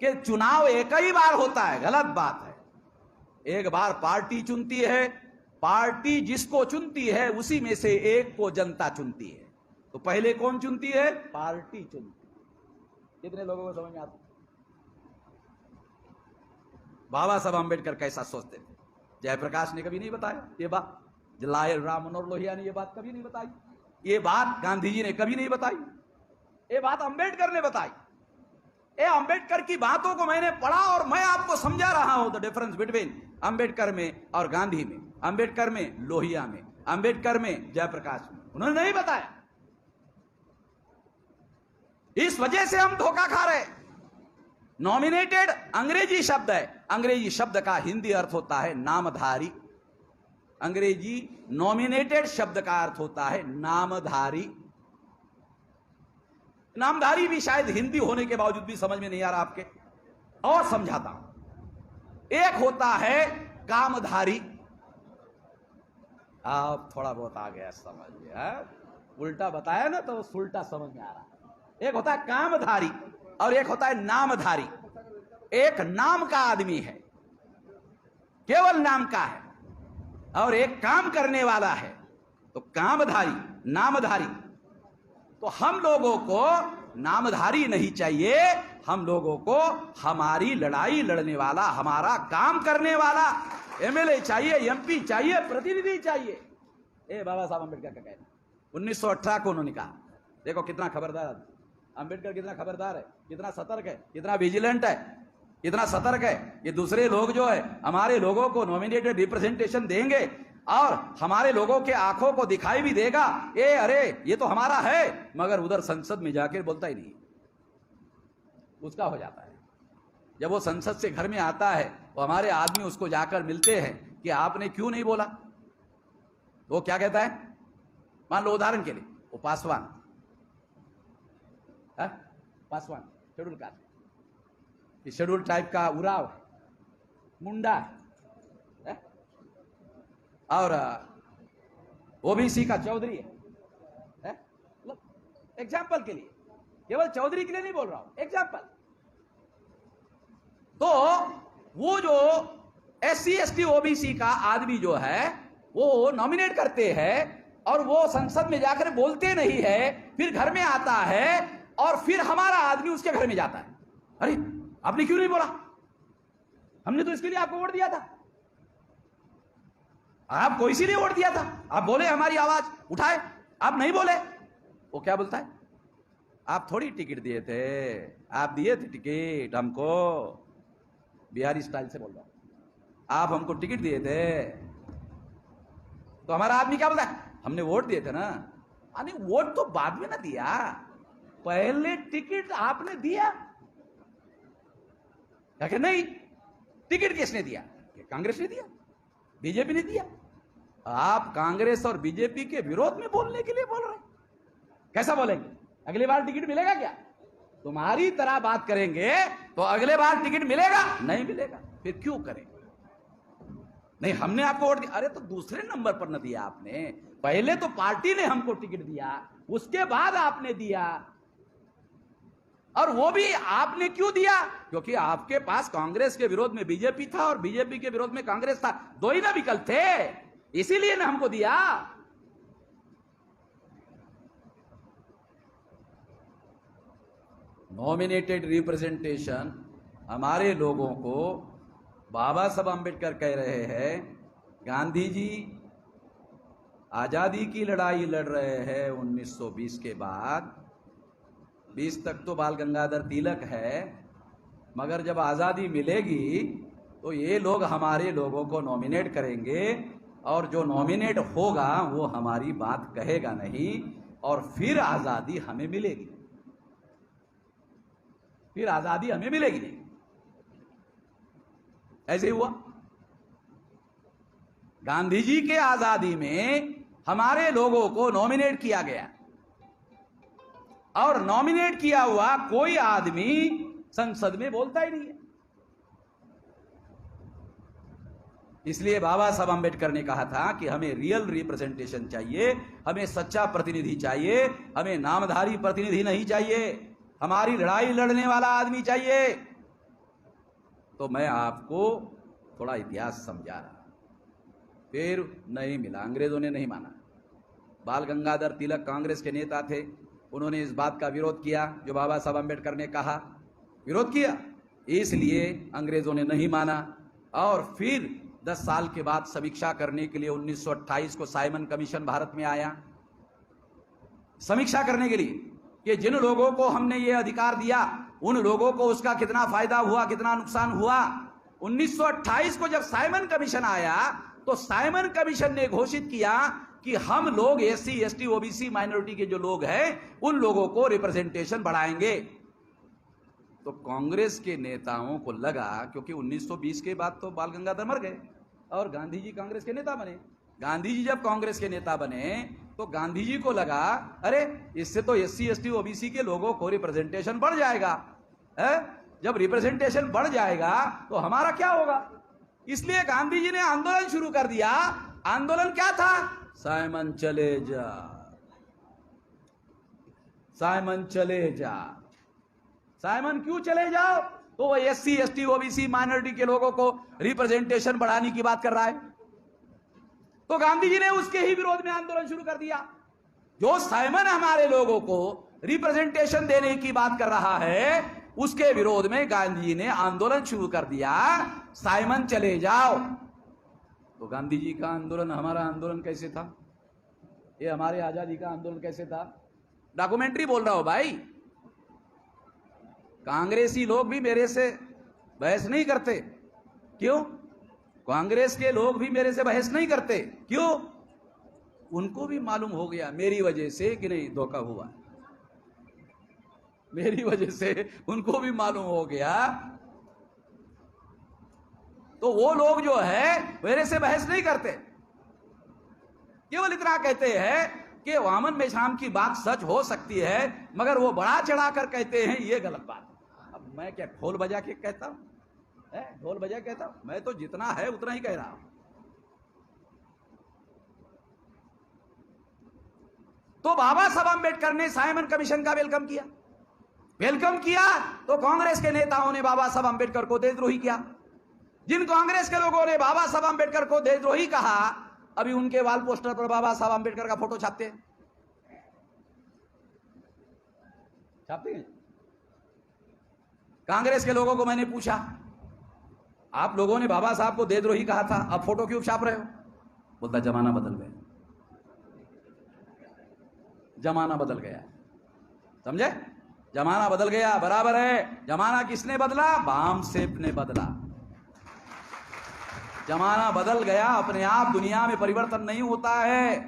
Speaker 1: कि चुनाव एक ही बार होता है। गलत बात है। एक बार पार्टी चुनती है, पार्टी जिसको चुनती है उसी में से 1 को जनता चुनती है। तो पहले कौन चुनती है? पार्टी चुनती है। कितने लोगों को समझ में आता? बाबा साहब आंबेडकर कैसा सोचते थे? जयप्रकाश ने कभी नहीं बताया ये बात, लाल राम मनोहर लोहिया ने ये बात कभी नहीं बताई, ये बात गांधी जी ने कभी नहीं बताई, ये बात अंबेडकर ने बताई। ये अंबेडकर की बातों को मैंने पढ़ा और मैं आपको समझा रहा हूं द डिफरेंस बिटवीन अंबेडकर में और गांधी में, अंबेडकर में लोहिया में, अंबेडकर में जयप्रकाश में। उन्होंने नहीं बताया। इस वजह से हम धोखा खा रहे। नॉमिनेटेड अंग्रेजी शब्द है, अंग्रेजी शब्द का हिंदी अर्थ होता है नामधारी। अंग्रेजी नॉमिनेटेड शब्द का अर्थ होता है नामधारी। नामधारी भी शायद हिंदी होने के बावजूद भी समझ में नहीं आ रहा आपके, और समझाता हूं। एक होता है कामधारी, आप थोड़ा बहुत आ गया समझ गया, उल्टा बताया ना तो उल्टा समझ में आ रहा है। एक होता है कामधारी और एक होता है नामधारी। एक नाम का आदमी है, केवल नाम का है, और एक काम करने वाला है। तो कामधारी नामधारी, तो हम लोगों को नामधारी नहीं चाहिए, हम लोगों को हमारी लड़ाई लड़ने वाला, हमारा काम करने वाला एमएलए चाहिए, एमपी चाहिए, प्रतिनिधि चाहिए। ए बाबा साहब अम्बेडकर का कहना 1918 को उन्होंने कहा। देखो कितना खबरदार अम्बेडकर, कितना खबरदार है, कितना सतर्क है, कितना विजिलेंट है, कितना सतर्क है। ये दूसरे लोग जो है हमारे लोगों को नॉमिनेटेड रिप्रेजेंटेशन देंगे और हमारे लोगों के आंखों को दिखाई भी देगा, ए अरे ये तो हमारा है, मगर उधर संसद में जाकर बोलता ही नहीं, उसका हो जाता है। जब वो संसद से घर में आता है तो हमारे आदमी उसको जाकर मिलते हैं कि आपने क्यों नहीं बोला, तो वो क्या कहता है। मान लो उदाहरण के लिए वो Paswan schedule caste, schedule type का उराव है, मुंडा है, और ओबीसी का चौधरी है। एग्जाम्पल के लिए, केवल चौधरी के लिए नहीं बोल रहा हूं, एग्जाम्पल। तो वो जो SC ST OBC का आदमी जो है वो नॉमिनेट करते हैं और वो संसद में जाकर बोलते नहीं है, फिर घर में आता है और फिर हमारा आदमी उसके घर में जाता है, अरे आपने क्यों नहीं बोला, हमने तो इसके लिए आपको वोट दिया था, आपको इसीलिए वोट दिया था, आप बोले हमारी आवाज उठाए, आप नहीं बोले। वो क्या बोलता है, आप थोड़ी टिकट दिए थे, आप दिए थे टिकट हमको, बिहारी स्टाइल से बोल रहा हूं, आप हमको टिकट दिए थे। तो हमारा आदमी क्या बोलता है, हमने वोट दिए थे ना। अरे वोट तो बाद में ना दिया, पहले टिकट आपने दिया। क्या नहीं, टिकट किसने दिया, कांग्रेस ने दिया, बीजेपी ने दिया। आप कांग्रेस और बीजेपी के विरोध में बोलने के लिए बोल रहे हैं, कैसा बोलेंगे, अगली बार टिकट मिलेगा क्या, तुम्हारी तरह बात करेंगे तो अगले बार टिकट मिलेगा, नहीं मिलेगा, फिर क्यों करें। नहीं हमने आपको वोट दिया, अरे तो दूसरे नंबर पर न दिया आपने, पहले तो पार्टी ने हमको टिकट दिया, उसके बाद आपने दिया, और वो भी आपने क्यों दिया, क्योंकि आपके पास कांग्रेस के विरोध में बीजेपी था और बीजेपी के विरोध में कांग्रेस था, दो ही ना विकल्प थे, इसीलिए ना हमको दिया। नॉमिनेटेड रिप्रेजेंटेशन हमारे लोगों को बाबा साहब अम्बेडकर कह रहे हैं, गांधी जी आजादी की लड़ाई लड़ रहे हैं 1920 के बाद, 20 तक तो बाल गंगाधर तिलक है, मगर जब आजादी मिलेगी तो ये लोग हमारे लोगों को नॉमिनेट करेंगे और जो नॉमिनेट होगा वो हमारी बात कहेगा नहीं, और फिर आजादी हमें मिलेगी, फिर आजादी हमें मिलेगी नहीं। ऐसे हुआ गांधी जी के आजादी में हमारे लोगों को नॉमिनेट किया गया, और नॉमिनेट किया हुआ कोई आदमी संसद में बोलता ही नहीं है। इसलिए बाबा साहब अम्बेडकर ने कहा था कि हमें रियल रिप्रेजेंटेशन चाहिए, हमें सच्चा प्रतिनिधि चाहिए, हमें नामधारी प्रतिनिधि नहीं चाहिए, हमारी लड़ाई लड़ने वाला आदमी चाहिए। तो मैं आपको थोड़ा इतिहास समझा रहा, फिर नहीं मिला, अंग्रेजों ने नहीं माना। बाल गंगाधर तिलक कांग्रेस के नेता थे, उन्होंने इस बात का विरोध किया जो बाबा साहब अम्बेडकर ने कहा, विरोध किया, इसलिए अंग्रेजों ने नहीं माना। और फिर 10 साल के बाद समीक्षा करने के लिए 1928 को साइमन कमीशन भारत में आया, समीक्षा करने के लिए कि जिन लोगों को हमने ये अधिकार दिया उन लोगों को उसका कितना फायदा हुआ, कितना नुकसान हुआ। 1928 को जब साइमन कमीशन आया तो साइमन कमीशन ने घोषित किया कि हम लोग SC ST OBC माइनॉरिटी के जो लोग हैं उन लोगों को रिप्रेजेंटेशन बढ़ाएंगे। तो कांग्रेस के नेताओं को लगा, क्योंकि 1920 के बाद तो बाल गंगाधर मर गए और गांधी जी कांग्रेस के नेता बने, गांधी जी जब कांग्रेस के नेता बने तो गांधी जी को लगा अरे इससे तो SC ST OBC के लोगों को रिप्रेजेंटेशन बढ़ जाएगा, जब रिप्रेजेंटेशन बढ़ जाएगा तो हमारा क्या होगा। इसलिए गांधी जी ने आंदोलन शुरू कर दिया आंदोलन क्या था? साइमन चले जा, साइमन चले जा। साइमन क्यों चले जाओ? तो वो एससी एसटी ओबीसी माइनॉरिटी के लोगों को रिप्रेजेंटेशन बढ़ाने की बात कर रहा है। तो गांधी जी ने उसके ही विरोध में आंदोलन शुरू कर दिया। जो साइमन हमारे लोगों को रिप्रेजेंटेशन देने की बात कर रहा है, उसके विरोध में गांधी जी ने आंदोलन शुरू कर दिया, साइमन चले जाओ। तो गांधी जी का आंदोलन हमारा आंदोलन कैसे था? ये हमारे आजादी का आंदोलन कैसे था? डॉक्यूमेंट्री बोल रहा हूं भाई। कांग्रेसी लोग भी मेरे से बहस नहीं करते। क्यों? कांग्रेस के लोग भी मेरे से बहस नहीं करते। क्यों? उनको भी मालूम हो गया मेरी वजह से कि नहीं धोखा हुआ। मेरी वजह से उनको भी मालूम हो गया। तो वो लोग जो है मेरे से बहस नहीं करते, केवल इतना कहते हैं कि वामन मेश्राम की बात सच हो सकती है, मगर वो बड़ा चढ़ाकर कहते हैं ये गलत बात। अब मैं क्या ढोल बजा के कहता हूं? ढोल बजा के कहता हूं? मैं तो जितना है उतना ही कह रहा हूं। तो बाबा साहब अंबेडकर ने साइमन कमीशन का वेलकम किया। वेलकम किया तो कांग्रेस के नेताओं ने बाबा साहब अंबेडकर को देशद्रोही किया। जिन कांग्रेस के लोगों ने बाबा साहब अंबेडकर को देशद्रोही कहा, अभी उनके वाल पोस्टर पर बाबा साहब अंबेडकर का फोटो छापते हैं। छापते हैं। कांग्रेस के लोगों को मैंने पूछा, आप लोगों ने बाबा साहब को देशद्रोही कहा था, अब फोटो क्यों छाप रहे हो? बोलता जमाना बदल गया, जमाना बदल गया। समझे? जमाना बदल गया, बराबर है। जमाना किसने बदला? बामसेप ने बदला। जमाना बदल गया अपने आप। दुनिया में परिवर्तन नहीं होता है।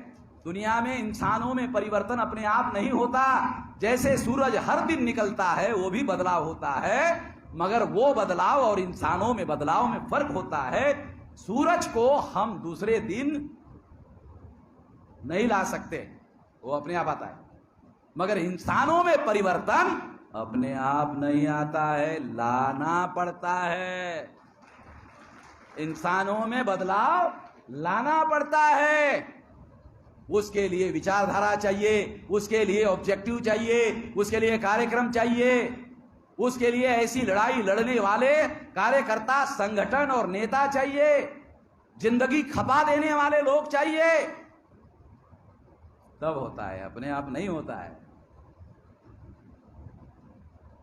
Speaker 1: दुनिया में इंसानों में परिवर्तन अपने आप नहीं होता। जैसे सूरज हर दिन निकलता है वो भी बदलाव होता है, मगर वो बदलाव और इंसानों में बदलाव में फर्क होता है। सूरज को हम दूसरे दिन नहीं ला सकते, वो अपने आप आता है, मगर इंसानों में परिवर्तन अपने आप नहीं आता है, लाना पड़ता है। इंसानों में बदलाव लाना पड़ता है। उसके लिए विचारधारा चाहिए, उसके लिए ऑब्जेक्टिव चाहिए, उसके लिए कार्यक्रम चाहिए, उसके लिए ऐसी लड़ाई लड़ने वाले कार्यकर्ता, संगठन और नेता चाहिए, जिंदगी खपा देने वाले लोग चाहिए, तब होता है, अपने आप नहीं होता है।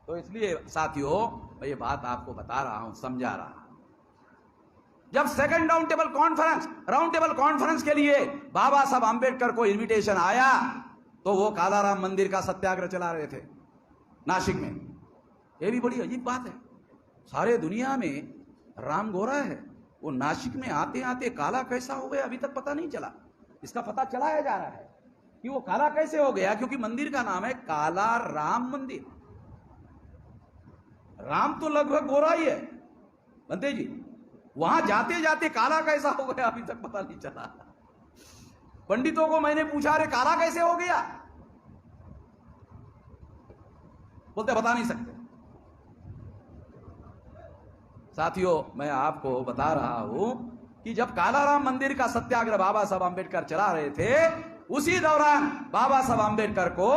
Speaker 1: तो इसलिए साथियों मैं ये बात आपको बता रहा हूं, समझा रहा हूं। जब सेकंड राउंड टेबल कॉन्फ्रेंस के लिए बाबा साहब अंबेडकर को इनविटेशन आया, तो वो कालाराम मंदिर का सत्याग्रह चला रहे थे नासिक में। ये भी बड़ी अजीब बात है। सारे दुनिया में राम गोरा है, वो नासिक में आते आते काला कैसा हो गया अभी तक पता नहीं चला। इसका पता चलाया जा रहा है कि वो काला कैसे हो गया, क्योंकि मंदिर का नाम है काला राम मंदिर। राम तो लगभग गोरा ही है बंदे जी, वहां जाते जाते काला कैसा हो गया अभी तक पता नहीं चला। पंडितों को मैंने पूछा, अरे काला कैसे हो गया? बोलते बता नहीं सकते। साथियों मैं आपको बता रहा हूं कि जब कालाराम मंदिर का सत्याग्रह बाबा साहब अंबेडकर चला रहे थे, उसी दौरान बाबा साहब अंबेडकर को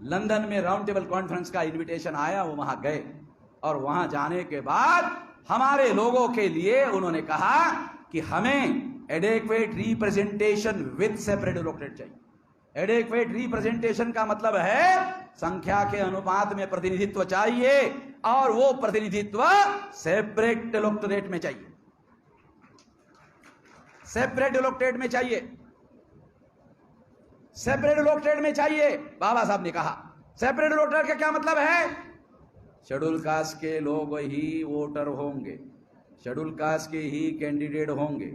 Speaker 1: लंदन में राउंड टेबल कॉन्फ्रेंस का इनविटेशन आया। वो वहां गए और वहां जाने के बाद हमारे लोगों के लिए उन्होंने कहा कि हमें adequate representation with separate electorate चाहिए। एडेक्वेट रिप्रेजेंटेशन का मतलब है संख्या के अनुपात में प्रतिनिधित्व चाहिए, और वो प्रतिनिधित्व सेपरेट इलेक्टोरेट में चाहिए, सेपरेट इलेक्टोरेट में चाहिए, सेपरेट इलेक्टोरेट में चाहिए। बाबा साहब ने कहा सेपरेट इलेक्टोरेट का क्या मतलब है? शेड्यूल कास्ट के लोग ही वोटर होंगे, शेड्यूल कास्ट के ही कैंडिडेट होंगे,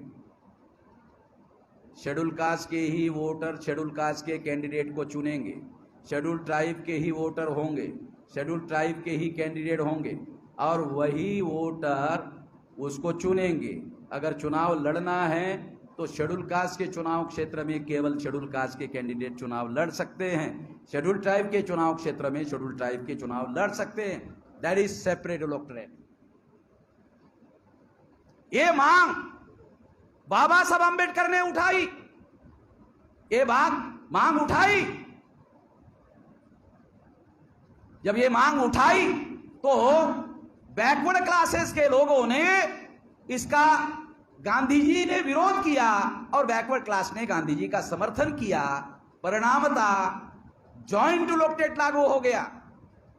Speaker 1: शेड्यूल कास्ट के ही वोटर शेड्यूल कास्ट के कैंडिडेट को चुनेंगे, शेड्यूल ट्राइब के ही वोटर होंगे, शेड्यूल ट्राइब के ही कैंडिडेट होंगे, और वही वोटर उसको चुनेंगे। अगर चुनाव लड़ना है तो शेड्यूल कास्ट के चुनाव क्षेत्र में केवल शेड्यूल कास्ट के कैंडिडेट चुनाव लड़ सकते हैं, शेड्यूल ट्राइब के चुनाव क्षेत्र में शेड्यूल ट्राइब के चुनाव लड़ सकते हैं। That is separate electorate. ये मांग बाबा साहब आंबेडकर ने उठाई, ये बात मांग उठाई। जब ये मांग उठाई तो बैकवर्ड क्लासेस के लोगों ने इसका गांधी जी ने विरोध किया और बैकवर्ड क्लास ने गांधी जी का समर्थन किया। परिणामतः जॉइंट इलेक्टेड लागू हो गया।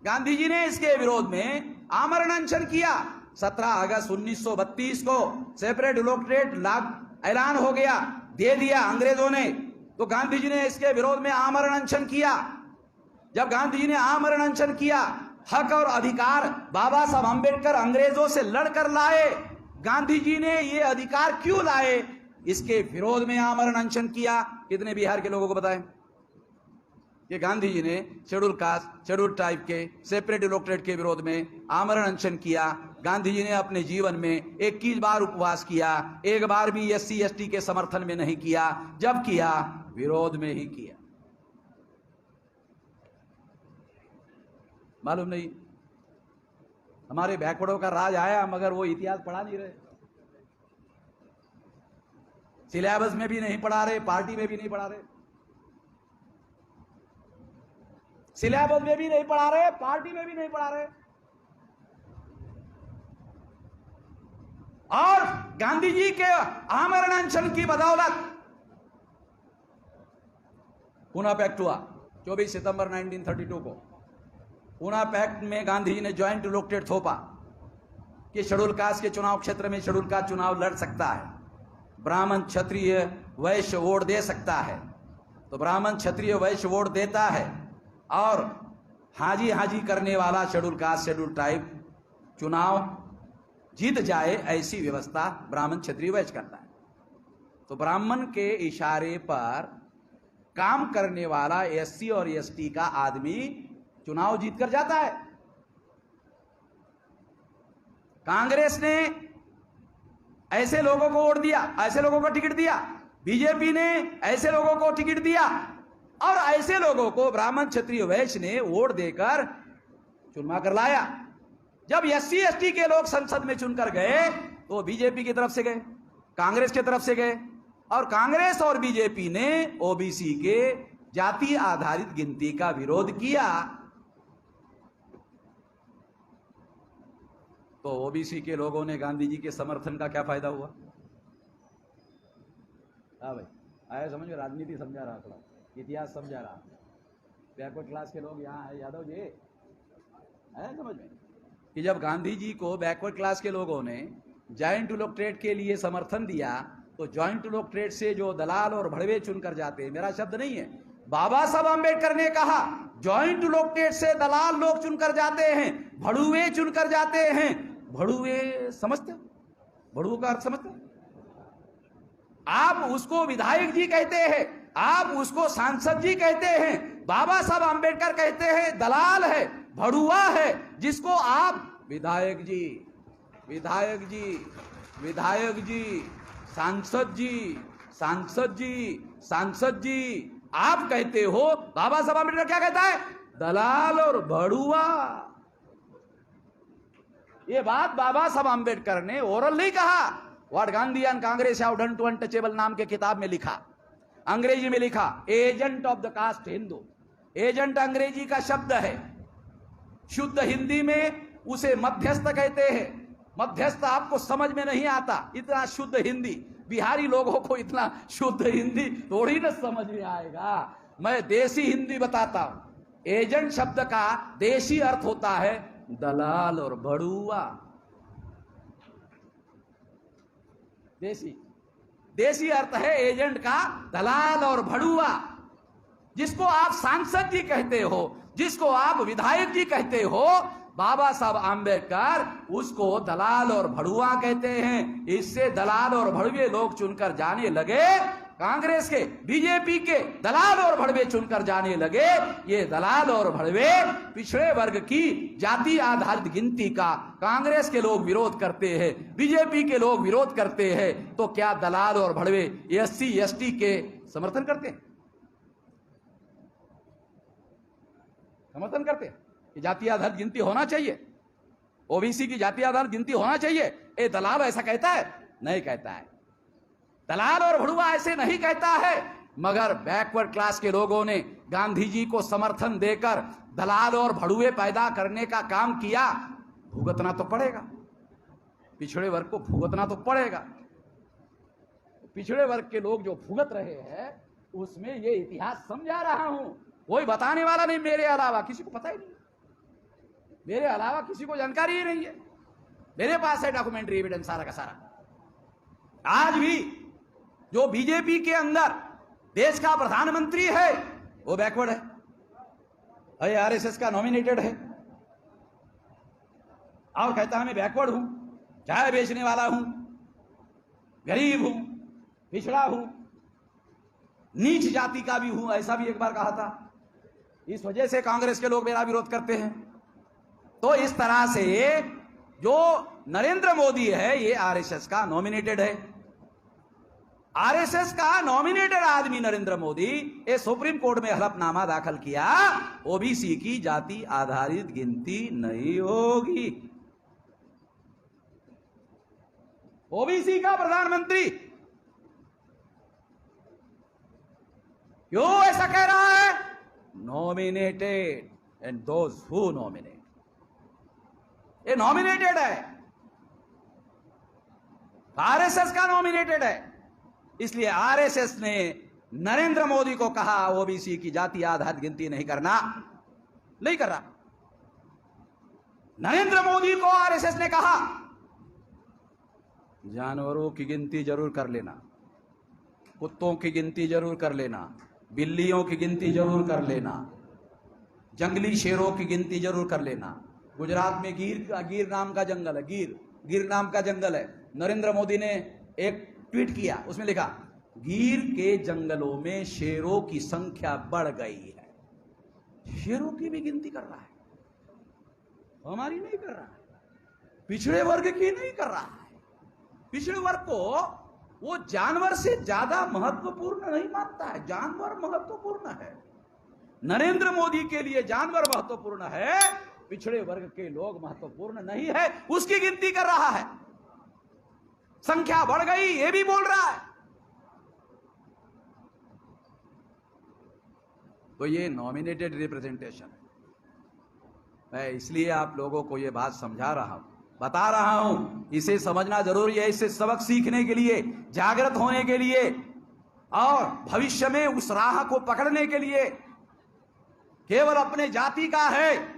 Speaker 1: गांधी जी ने इसके विरोध में आमरण अनशन किया। 17 अगस्त 1932 को सेपरेट इलेक्टेड ऐलान हो गया, दे दिया अंग्रेजों ने। तो गांधी जी ने इसके विरोध में आमरण अनशन किया। जब गांधी जी ने आमरण अनशन किया, हक और अधिकार बाबा साहब अंबेडकर अंग्रेजों से लड़कर लाए। गांधी जी ने ये अधिकार क्यों लाए, इसके विरोध में आमरण अनशन किया। कितने बिहार के लोगों को बताएं कि गांधी जी ने शेड्यूल कास्ट, शेड्यूल ट्राइब के सेपरेट इलेक्टेड के विरोध में आमरण अनशन किया। गांधी जी ने अपने जीवन में 21 बार उपवास किया, एक बार भी SC ST के समर्थन में नहीं किया। जब किया, विरोध में ही किया। मालूम नहीं, हमारे बैकवर्डों का राज आया मगर वो इतिहास पढ़ा नहीं रहे, सिलेबस में भी नहीं पढ़ा रहे, पार्टी में भी नहीं पढ़ा रहे, सिलेबस में भी नहीं पढ़ा रहे, पार्टी में भी नहीं पढ़ा रहे। और गांधी जी के आमरण अनशन की बदौलत पूना पैक्ट हुआ 24 सितंबर 1932 को। पूना पैक्ट में गांधी जी ने ज्वाइंट इलेक्टेड थोपा कि शेड्यूल कास्ट के चुनाव क्षेत्र में शेड्यूल कास्ट चुनाव लड़ सकता है, ब्राह्मण क्षत्रिय वैश्य वोट दे सकता है। तो ब्राह्मण क्षत्रिय वैश्य वोट देता है और हाजी हाजी करने वाला शेड्यूल कास्ट शेड्यूल ट्राइब चुनाव जीत जाए, ऐसी व्यवस्था ब्राह्मण क्षत्रिय वैश्य करता है। तो ब्राह्मण के इशारे पर काम करने वाला SC और ST का आदमी चुनाव जीत कर जाता है। कांग्रेस ने ऐसे लोगों को वोट दिया, ऐसे लोगों को टिकट दिया, बीजेपी ने ऐसे लोगों को टिकट दिया और ऐसे लोगों को ब्राह्मण क्षत्रिय वैश्य ने वोट देकर चुनवा कर लाया। जब SC ST के लोग संसद में चुनकर गए तो बीजेपी की तरफ से गए, कांग्रेस की तरफ से गए और कांग्रेस और बीजेपी ने OBC के जाति आधारित गिनती का विरोध किया। तो OBC के लोगों ने गांधी जी के समर्थन का क्या फायदा हुआ? हाँ भाई, आया समझ में, राजनीति समझा रहा, थोड़ा इतिहास समझा रहा। बैकवर्ड क्लास के लोग यहाँ है, यादव जी आया समझ में कि जब गांधी जी को बैकवर्ड क्लास के लोगों ने जॉइंट इलेक्टेड के लिए समर्थन दिया तो जॉइंट इलेक्टेड से जो दलाल और भड़वे चुनकर जाते हैं, मेरा शब्द नहीं है, बाबा साहब आंबेडकर ने कहा जॉइंट इलेक्टेड से दलाल लोग चुनकर जाते हैं, भड़ुए चुनकर जाते हैं। भड़ुए समझते हो? भड़ुओं का अर्थ समझते हो? आप उसको विधायक जी कहते हैं, आप उसको सांसद जी कहते हैं। बाबा साहब आंबेडकर कहते हैं दलाल है, भड़ुआ है, जिसको आप विधायक जी, विधायक जी, विधायक जी, सांसद जी, सांसद जी, सांसद जी आप कहते हो। बाबा साहब आंबेडकर क्या कहता है? दलाल और भड़ुआ। ये बात बाबा साहब आंबेडकर ने ओरल नहीं कहा, what Gandhi and Congress have done to untouchable नाम के किताब में लिखा, अंग्रेजी में लिखा, agent of the caste Hindu. Agent अंग्रेजी का शब्द है, शुद्ध हिंदी में उसे मध्यस्थ कहते हैं। मध्यस्थ आपको समझ में नहीं आता, इतना शुद्ध हिंदी बिहारी लोगों को इतना शुद्ध हिंदी थोड़ी ना समझ में आएगा। मैं देसी हिंदी बताता हूं। एजेंट शब्द का देशी अर्थ होता है दलाल और भड़ुआ। देसी अर्थ है एजेंट का दलाल और भड़ुआ। जिसको आप सांसद जी कहते हो, जिसको आप विधायक जी कहते हो, बाबा साहब आंबेडकर उसको दलाल और भड़ुआ कहते हैं। इससे दलाल और भड़वे लोग चुनकर जाने लगे, कांग्रेस के, बीजेपी के दलाल और भड़वे चुनकर जाने लगे। ये दलाल और भड़वे पिछड़े वर्ग की जाति आधारित गिनती का कांग्रेस के लोग विरोध करते हैं, बीजेपी के लोग विरोध करते हैं। तो क्या दलाल और भड़वे SC ST के समर्थन करते हैं? समर्थन करते हैं कि जाति आधारित गिनती होना चाहिए, OBC की जाति आधारित गिनती होना चाहिए। ये दलाल ऐसा कहता है? नहीं कहता है। दलाल और भड़ुआ ऐसे नहीं कहता है, मगर बैकवर्ड क्लास के लोगों ने गांधी जी को समर्थन देकर दलाल और भड़ुए पैदा करने का काम किया। भुगतना तो पड़ेगा, पिछड़े वर्ग को भुगतना तो पड़ेगा। पिछड़े वर्ग के लोग जो भुगत रहे हैं उसमें ये इतिहास समझा रहा हूं। कोई बताने वाला नहीं, मेरे अलावा किसी को पता ही नहीं, मेरे अलावा किसी को जानकारी ही नहीं है। मेरे पास है डॉक्यूमेंट्री एविडेंस सारा का सारा। आज भी जो बीजेपी के अंदर देश का प्रधानमंत्री है वो बैकवर्ड है, आरएसएस का नॉमिनेटेड है, और कहता है मैं बैकवर्ड हूं, चाय बेचने वाला हूं, गरीब हूं, पिछड़ा हूं, नीच जाति का भी हूं, ऐसा भी एक बार कहा था। इस वजह से कांग्रेस के लोग मेरा विरोध करते हैं। तो इस तरह से जो नरेंद्र मोदी है ये आरएसएस का नॉमिनेटेड है। आरएसएस का नॉमिनेटेड आदमी नरेंद्र मोदी ये सुप्रीम कोर्ट में हलफनामा दाखिल किया, ओबीसी की जाति आधारित गिनती नहीं होगी। ओबीसी का प्रधानमंत्री क्यों ऐसा कह रहा है? Nominated and those who nominate, ये नॉमिनेटेड है, आरएसएस का नॉमिनेटेड है। इसलिए आरएसएस ने नरेंद्र मोदी को कहा ओबीसी की जाति आधारित गिनती नहीं करना, नहीं कर रहा। नरेंद्र मोदी को आरएसएस ने कहा जानवरों की गिनती जरूर कर लेना, कुत्तों की गिनती जरूर कर लेना, बिल्लियों की गिनती जरूर कर लेना, जंगली शेरों की गिनती जरूर कर लेना। गुजरात में गिर नाम का जंगल है, गिर नाम का जंगल है। नरेंद्र मोदी ने एक ट्वीट किया, उसमें लिखा गिर के जंगलों में शेरों की संख्या बढ़ गई है। शेरों की भी गिनती कर रहा है, हमारी नहीं कर रहा है, पिछड़े वर्ग की नहीं कर रहा है। पिछड़े वर्ग को वो जानवर से ज्यादा महत्वपूर्ण नहीं मानता है, जानवर महत्वपूर्ण है। नरेंद्र मोदी के लिए जानवर महत्वपूर्ण है, पिछड़े वर्ग के लोग महत्वपूर्ण नहीं है, उसकी गिनती कर रहा है। संख्या बढ़ गई ये भी बोल रहा है। तो ये नॉमिनेटेड रिप्रेजेंटेशन है। मैं इसलिए आप लोगों को ये बात समझा रहा हूं, बता रहा हूं, इसे समझना जरूरी है। इससे सबक सीखने के लिए, जागृत होने के लिए और भविष्य में उस राह को पकड़ने के लिए। केवल अपने जाति का है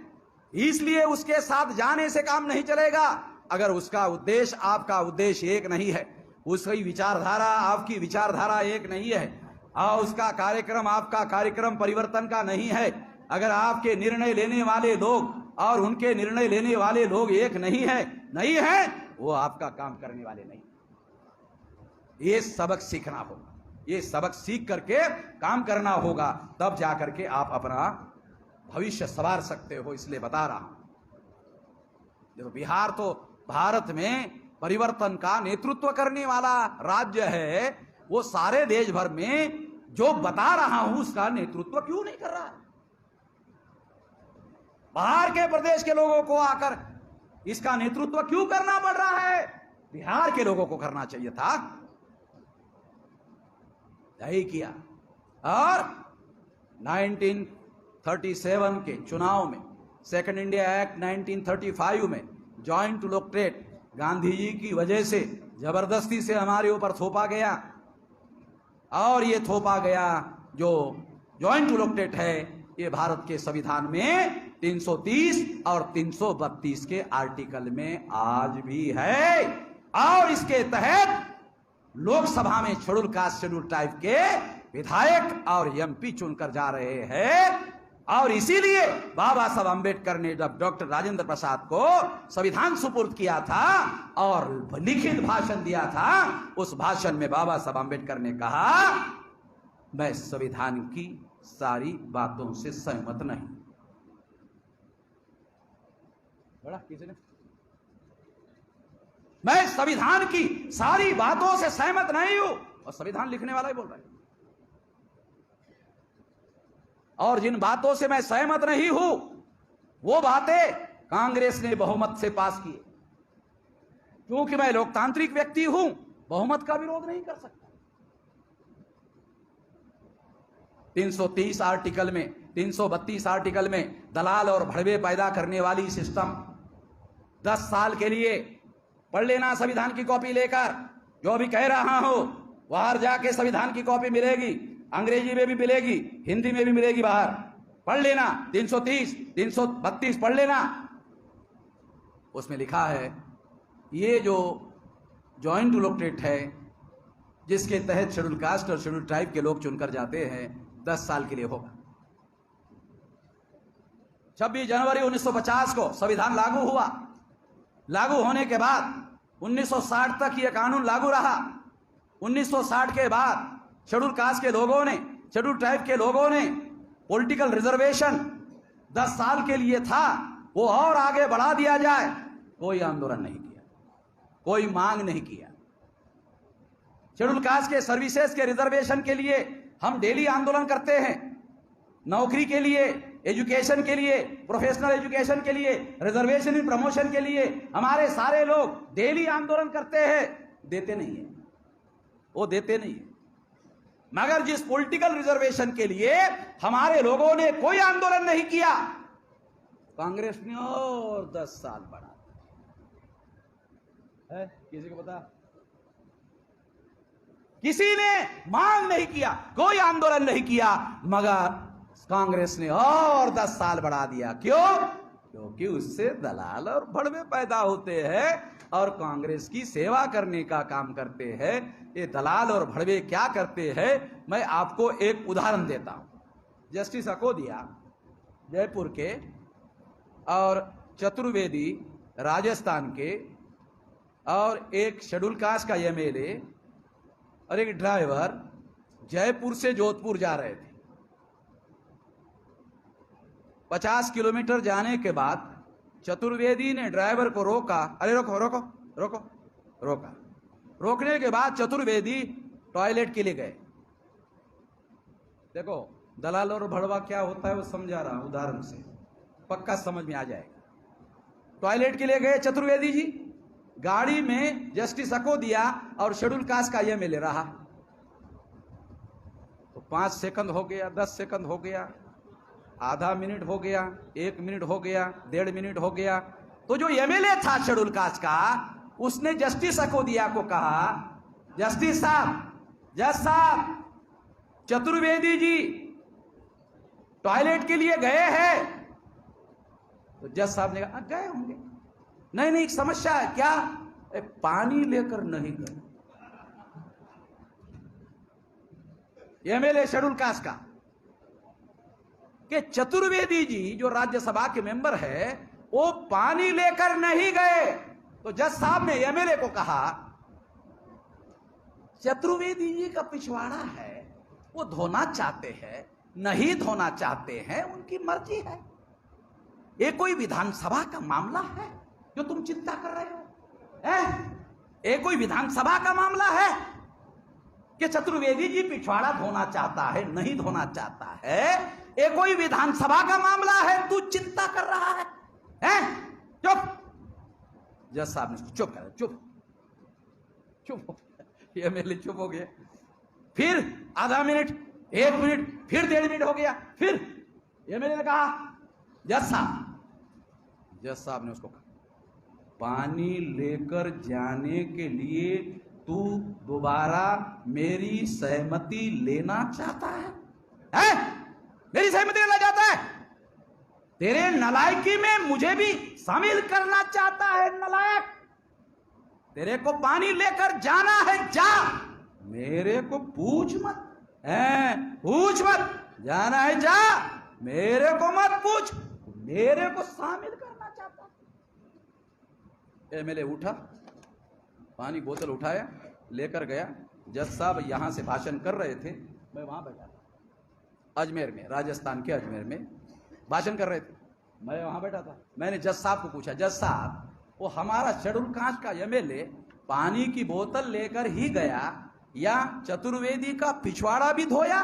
Speaker 1: इसलिए उसके साथ जाने से काम नहीं चलेगा। अगर उसका उद्देश्य आपका उद्देश्य एक नहीं है, उसकी विचारधारा आपकी विचारधारा एक नहीं है, और उसका कार्यक्रम आपका कार्यक्रम परिवर्तन का नहीं है, अगर आपके निर्णय लेने वाले लोग और उनके निर्णय लेने वाले लोग एक नहीं है, वो आपका काम करने वाले नहीं। ये सबक सीखना होगा, ये सबक सीख करके काम करना होगा, तब जाकर के आप अपना भविष्य संवार सकते हो। इसलिए बता रहा हूं, देखो बिहार तो भारत में परिवर्तन का नेतृत्व करने वाला राज्य है। वो सारे देश भर में जो बता रहा हूं उसका नेतृत्व क्यों नहीं कर रहा है? बाहर के प्रदेश के लोगों को आकर इसका नेतृत्व क्यों करना पड़ रहा है? बिहार के लोगों को करना चाहिए था, नहीं किया। और 1937 के चुनाव में, सेकंड इंडिया एक्ट 1935 में जॉइंट इलेक्टोरेट गांधी जी की वजह से जबरदस्ती से हमारे ऊपर थोपा गया, और ये थोपा गया जो जॉइंट इलेक्टोरेट है ये भारत के संविधान में 330 और 332 के आर्टिकल में आज भी है। और इसके तहत लोकसभा में शेड्यूल कास्ट शेड्यूल टाइप के विधायक और एमपी चुनकर जा रहे हैं। और इसीलिए बाबा साहब अंबेडकर ने जब डॉक्टर राजेंद्र प्रसाद को संविधान सुपुर्द किया था और लिखित भाषण दिया था, उस भाषण में बाबा साहब अंबेडकर ने कहा मैं संविधान की सारी बातों से सहमत नहीं। बड़ा किसी ने, मैं संविधान की सारी बातों से सहमत नहीं हूं, और संविधान लिखने वाला ही बोल रहा है। और जिन बातों से मैं सहमत नहीं हूं वो बातें कांग्रेस ने बहुमत से पास की। क्योंकि मैं लोकतांत्रिक व्यक्ति हूं, बहुमत का विरोध नहीं कर सकता। 330 आर्टिकल में, 332 आर्टिकल में दलाल और भड़वे पैदा करने वाली सिस्टम 10 साल के लिए पढ़ लेना संविधान की कॉपी लेकर। जो भी कह रहा हूं बाहर जाके संविधान की कॉपी मिलेगी, अंग्रेजी में भी मिलेगी, हिंदी में भी मिलेगी, बाहर पढ़ लेना। 330 332 पढ़ लेना। उसमें लिखा है ये जो जॉइंट इलेक्टोरेट है जिसके तहत शेड्यूल कास्ट और शेड्यूल ट्राइब के लोग चुनकर जाते हैं 10 साल के लिए होगा। 26 जनवरी 1950 को संविधान लागू हुआ। लागू होने के बाद 1960 तक यह कानून लागू रहा। 1960 के बाद शेड्यूल कास्ट के लोगों ने, शेड्यूल ट्राइब के लोगों ने पॉलिटिकल रिजर्वेशन 10 साल के लिए था वो और आगे बढ़ा दिया जाए। कोई आंदोलन नहीं किया, कोई मांग नहीं किया। शेड्यूल कास्ट के सर्विसेज के रिजर्वेशन के लिए हम डेली आंदोलन करते हैं। नौकरी के लिए, एजुकेशन के लिए, प्रोफेशनल एजुकेशन के लिए, रिजर्वेशन इन प्रमोशन के लिए हमारे सारे लोग डेली आंदोलन करते हैं। देते नहीं है, वो देते नहीं है। मगर जिस पॉलिटिकल रिजर्वेशन के लिए हमारे लोगों ने कोई आंदोलन नहीं किया, कांग्रेस ने और 10 साल बढ़ा है। किसी को पता? किसी ने मांग नहीं किया, कोई आंदोलन नहीं किया, मगर कांग्रेस ने और 10 साल बढ़ा दिया। क्यों? क्योंकि उससे दलाल और भड़वे पैदा होते हैं और कांग्रेस की सेवा करने का काम करते हैं। ये दलाल और भड़वे क्या करते हैं, मैं आपको एक उदाहरण देता हूं। जस्टिस अकोदिया जयपुर के और चतुर्वेदी राजस्थान के और एक शेड्यूल कास्ट का एमएलए और एक ड्राइवर जयपुर से जोधपुर जा रहे थे। 50 किलोमीटर जाने के बाद चतुर्वेदी ने ड्राइवर को रोका। अरे रोको रोको रोको रोका। रोकने के बाद चतुर्वेदी टॉयलेट के लिए गए। देखो दलाल और भड़वा क्या होता है वो समझा रहा हूं उदाहरण से, पक्का समझ में आ जाएगा। टॉयलेट के लिए गए चतुर्वेदी जी, गाड़ी में जस्टिस अकोदिया और शेड्यूल कास्ट का एमएलए रहा। तो 5 सेकंड हो गया, 10 सेकंड हो गया, आधा मिनट हो गया, 1 मिनट हो गया, 1.5 मिनट हो गया। तो जो एमएलए था शेड्यूल कास्ट का, उसने जस्टिस अकोदिया को कहा, जस्टिस साहब, जज साहब, चतुर्वेदी जी टॉयलेट के लिए गए हैं। तो जज साहब ने कहा गए होंगे। नहीं नहीं, समस्या है क्या? पानी लेकर नहीं गए। एमएलए शेड्यूल कास्ट का कि चतुर्वेदी जी जो राज्यसभा के मेंबर है वो पानी लेकर नहीं गए। तो जज साहब ने एमएलए को कहा चतुर्वेदी जी का पिछवाड़ा है, वो धोना चाहते हैं, नहीं धोना चाहते हैं, उनकी मर्जी है। ये कोई विधानसभा का मामला है जो तुम चिंता कर रहे हो? ये कोई विधानसभा का मामला है कि चतुर्वेदी जी पिछवाड़ा धोना चाहता है, नहीं धोना चाहता है? ये कोई विधानसभा का मामला है, तू चिंता कर रहा है? चुप। जज साहब ने चुप कर, चुप चुप। एमएलए चुप हो गया। फिर आधा मिनट, 1 मिनट, फिर 1.5 मिनट हो गया। फिर एमएलए ने कहा जज साहब ने उसको कहा पानी लेकर जाने के लिए तू दोबारा मेरी सहमति लेना चाहता है? मेरी सहमति लेना चाहता है? तेरे नलायकी में मुझे भी शामिल करना चाहता है? नलायक, तेरे को पानी लेकर जाना है, जा, मेरे को पूछ मत। पूछ मत, जाना है जा, मेरे को मत पूछ, मेरे को शामिल करना चाहता है। एमएलए उठा, पानी बोतल उठाया, लेकर गया। जज साहब यहां से भाषण कर रहे थे, मैं वहां बैठा था अजमेर में, राजस्थान के अजमेर में भाषण कर रहे थे, मैं वहां बैठा था। मैंने जज साहब को पूछा, जज साहब वो हमारा शेड्यूल कास्ट का एमएलए पानी की बोतल लेकर ही गया या चतुर्वेदी का पिछवाड़ा भी धोया?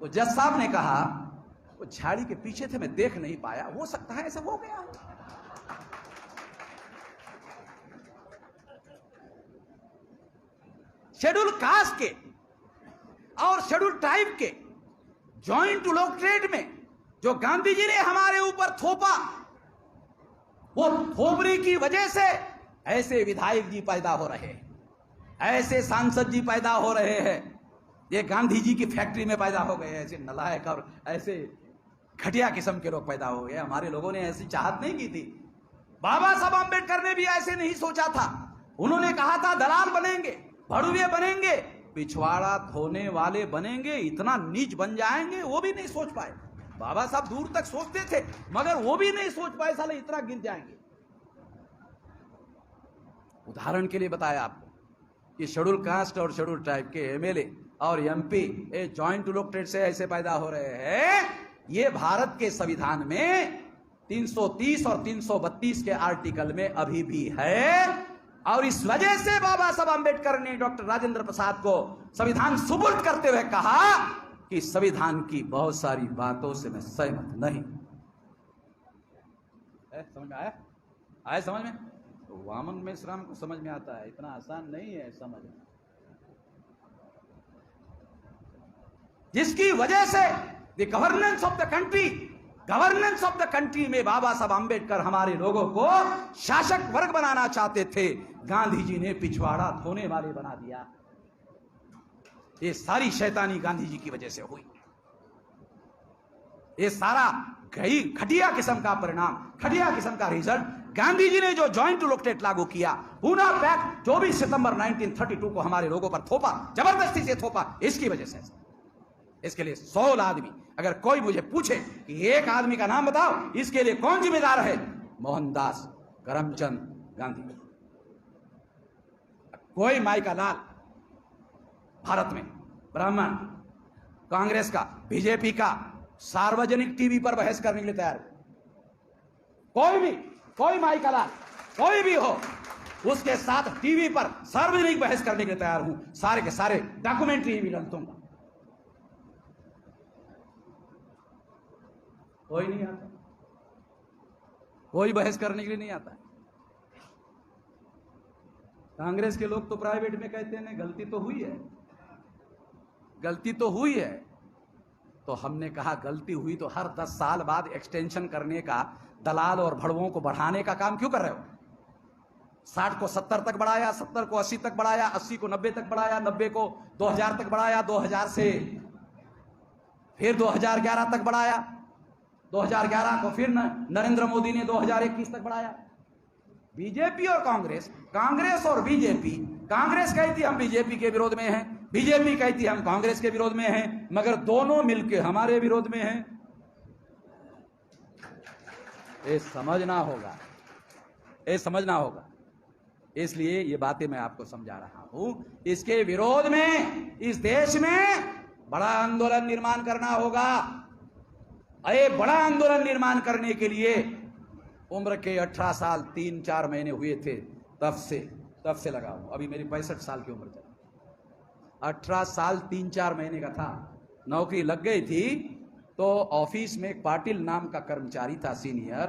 Speaker 1: तो जज साहब ने कहा वो झाड़ी के पीछे थे, मैं देख नहीं पाया, हो सकता है ऐसा हो गया। शेड्यूल कास्ट के और शेड्यूल ट्राइब के जॉइंट इलेक्टोरेट में जो गांधी जी ने हमारे ऊपर थोपा, वो थोपने की वजह से ऐसे विधायक जी पैदा हो रहे हैं, ऐसे सांसद जी पैदा हो रहे हैं। ये गांधी जी की फैक्ट्री में पैदा हो गए ऐसे नलायक और ऐसे घटिया किस्म के लोग पैदा हो गए। हमारे लोगों ने ऐसी चाहत नहीं की थी। बाबा साहब आम्बेडकर ने भी ऐसे नहीं सोचा था। उन्होंने कहा था दलाल बनेंगे, भड़ुए बनेंगे, पिछवाड़ा धोने वाले बनेंगे, इतना नीच बन जाएंगे, वो भी नहीं सोच पाए। बाबा साहब दूर तक सोचते थे मगर वो भी नहीं सोच पाए साले इतना गिर जाएंगे। उदाहरण के लिए बताया आपको कि शेड्यूल कास्ट और शेड्यूल ट्राइब के एमएलए और एमपी जॉइंट इलेक्टोरेट से ऐसे पैदा हो रहे हैं। ये भारत के संविधान में 330 और 332 के आर्टिकल में अभी भी है और इस वजह से बाबा साहब आम्बेडकर ने डॉक्टर राजेंद्र प्रसाद को संविधान सुपुर्द करते हुए कहा कि संविधान की बहुत सारी बातों से मैं सहमत नहीं। समझ में आया समझ में? तो वामन मेश्राम को समझ में आता है, इतना आसान नहीं है समझ में। जिसकी वजह से the governance of the country में बाबा साहब आम्बेडकर हमारे लोगों को शासक वर्ग बनाना चाहते थे, गांधी जी ने पिछवाड़ा धोने वाले बना दिया। ये सारी शैतानी गांधी जी की वजह से हुई। ये सारा घटिया किस्म का परिणाम, घटिया किस्म का रिजल्ट गांधी जी ने जो जॉइंट इलेक्टोरेट लागू किया, पूना पैक्ट 24 सितंबर 1932 को हमारे लोगों पर थोपा, जबरदस्ती से थोपा, इसकी वजह से। इसके लिए 100 आदमी, अगर कोई मुझे पूछे कि एक आदमी का नाम बताओ इसके लिए कौन जिम्मेदार है, मोहनदास करमचंद गांधी। कोई माई का लाल भारत में ब्राह्मण, कांग्रेस का, बीजेपी का सार्वजनिक टीवी पर बहस करने के लिए तैयार है। कोई माई का लाल कोई भी हो, उसके साथ टीवी पर सार्वजनिक बहस करने के लिए तैयार हूं। सारे के सारे डॉक्यूमेंट्री भी दूंगा। कोई नहीं आता, कोई बहस करने के लिए नहीं आता। कांग्रेस के लोग तो प्राइवेट में कहते हैं गलती तो हुई है, गलती तो हुई है। तो हमने कहा गलती हुई तो हर 10 साल बाद एक्सटेंशन करने का, दलाल और भड़वों को बढ़ाने का काम क्यों कर रहे हो? 60 को 70 तक बढ़ाया, 70 को 80 तक बढ़ाया, 80 को 90 तक बढ़ाया, 90 को 2000 तक बढ़ाया, 2000 से फिर 2011 तक बढ़ाया, 2011 को फिर नरेंद्र मोदी ने 2021 तक बढ़ाया। बीजेपी और कांग्रेस और बीजेपी, कांग्रेस कहती हम बीजेपी के विरोध में हैं, बीजेपी कहती हम कांग्रेस के विरोध में हैं, मगर दोनों मिलकर हमारे विरोध में हैं। ये समझना होगा। इसलिए ये बातें मैं आपको समझा रहा हूं। इसके विरोध में इस देश में बड़ा आंदोलन निर्माण करना होगा। अरे बड़ा आंदोलन निर्माण करने के लिए उम्र के 18 साल 3-4 महीने हुए थे, तब से लगा हूं। अभी मेरी 65 साल की उम्र चली, 18 साल 3-4 महीने का था, नौकरी लग गई थी। तो ऑफिस में एक पाटिल नाम का कर्मचारी था सीनियर,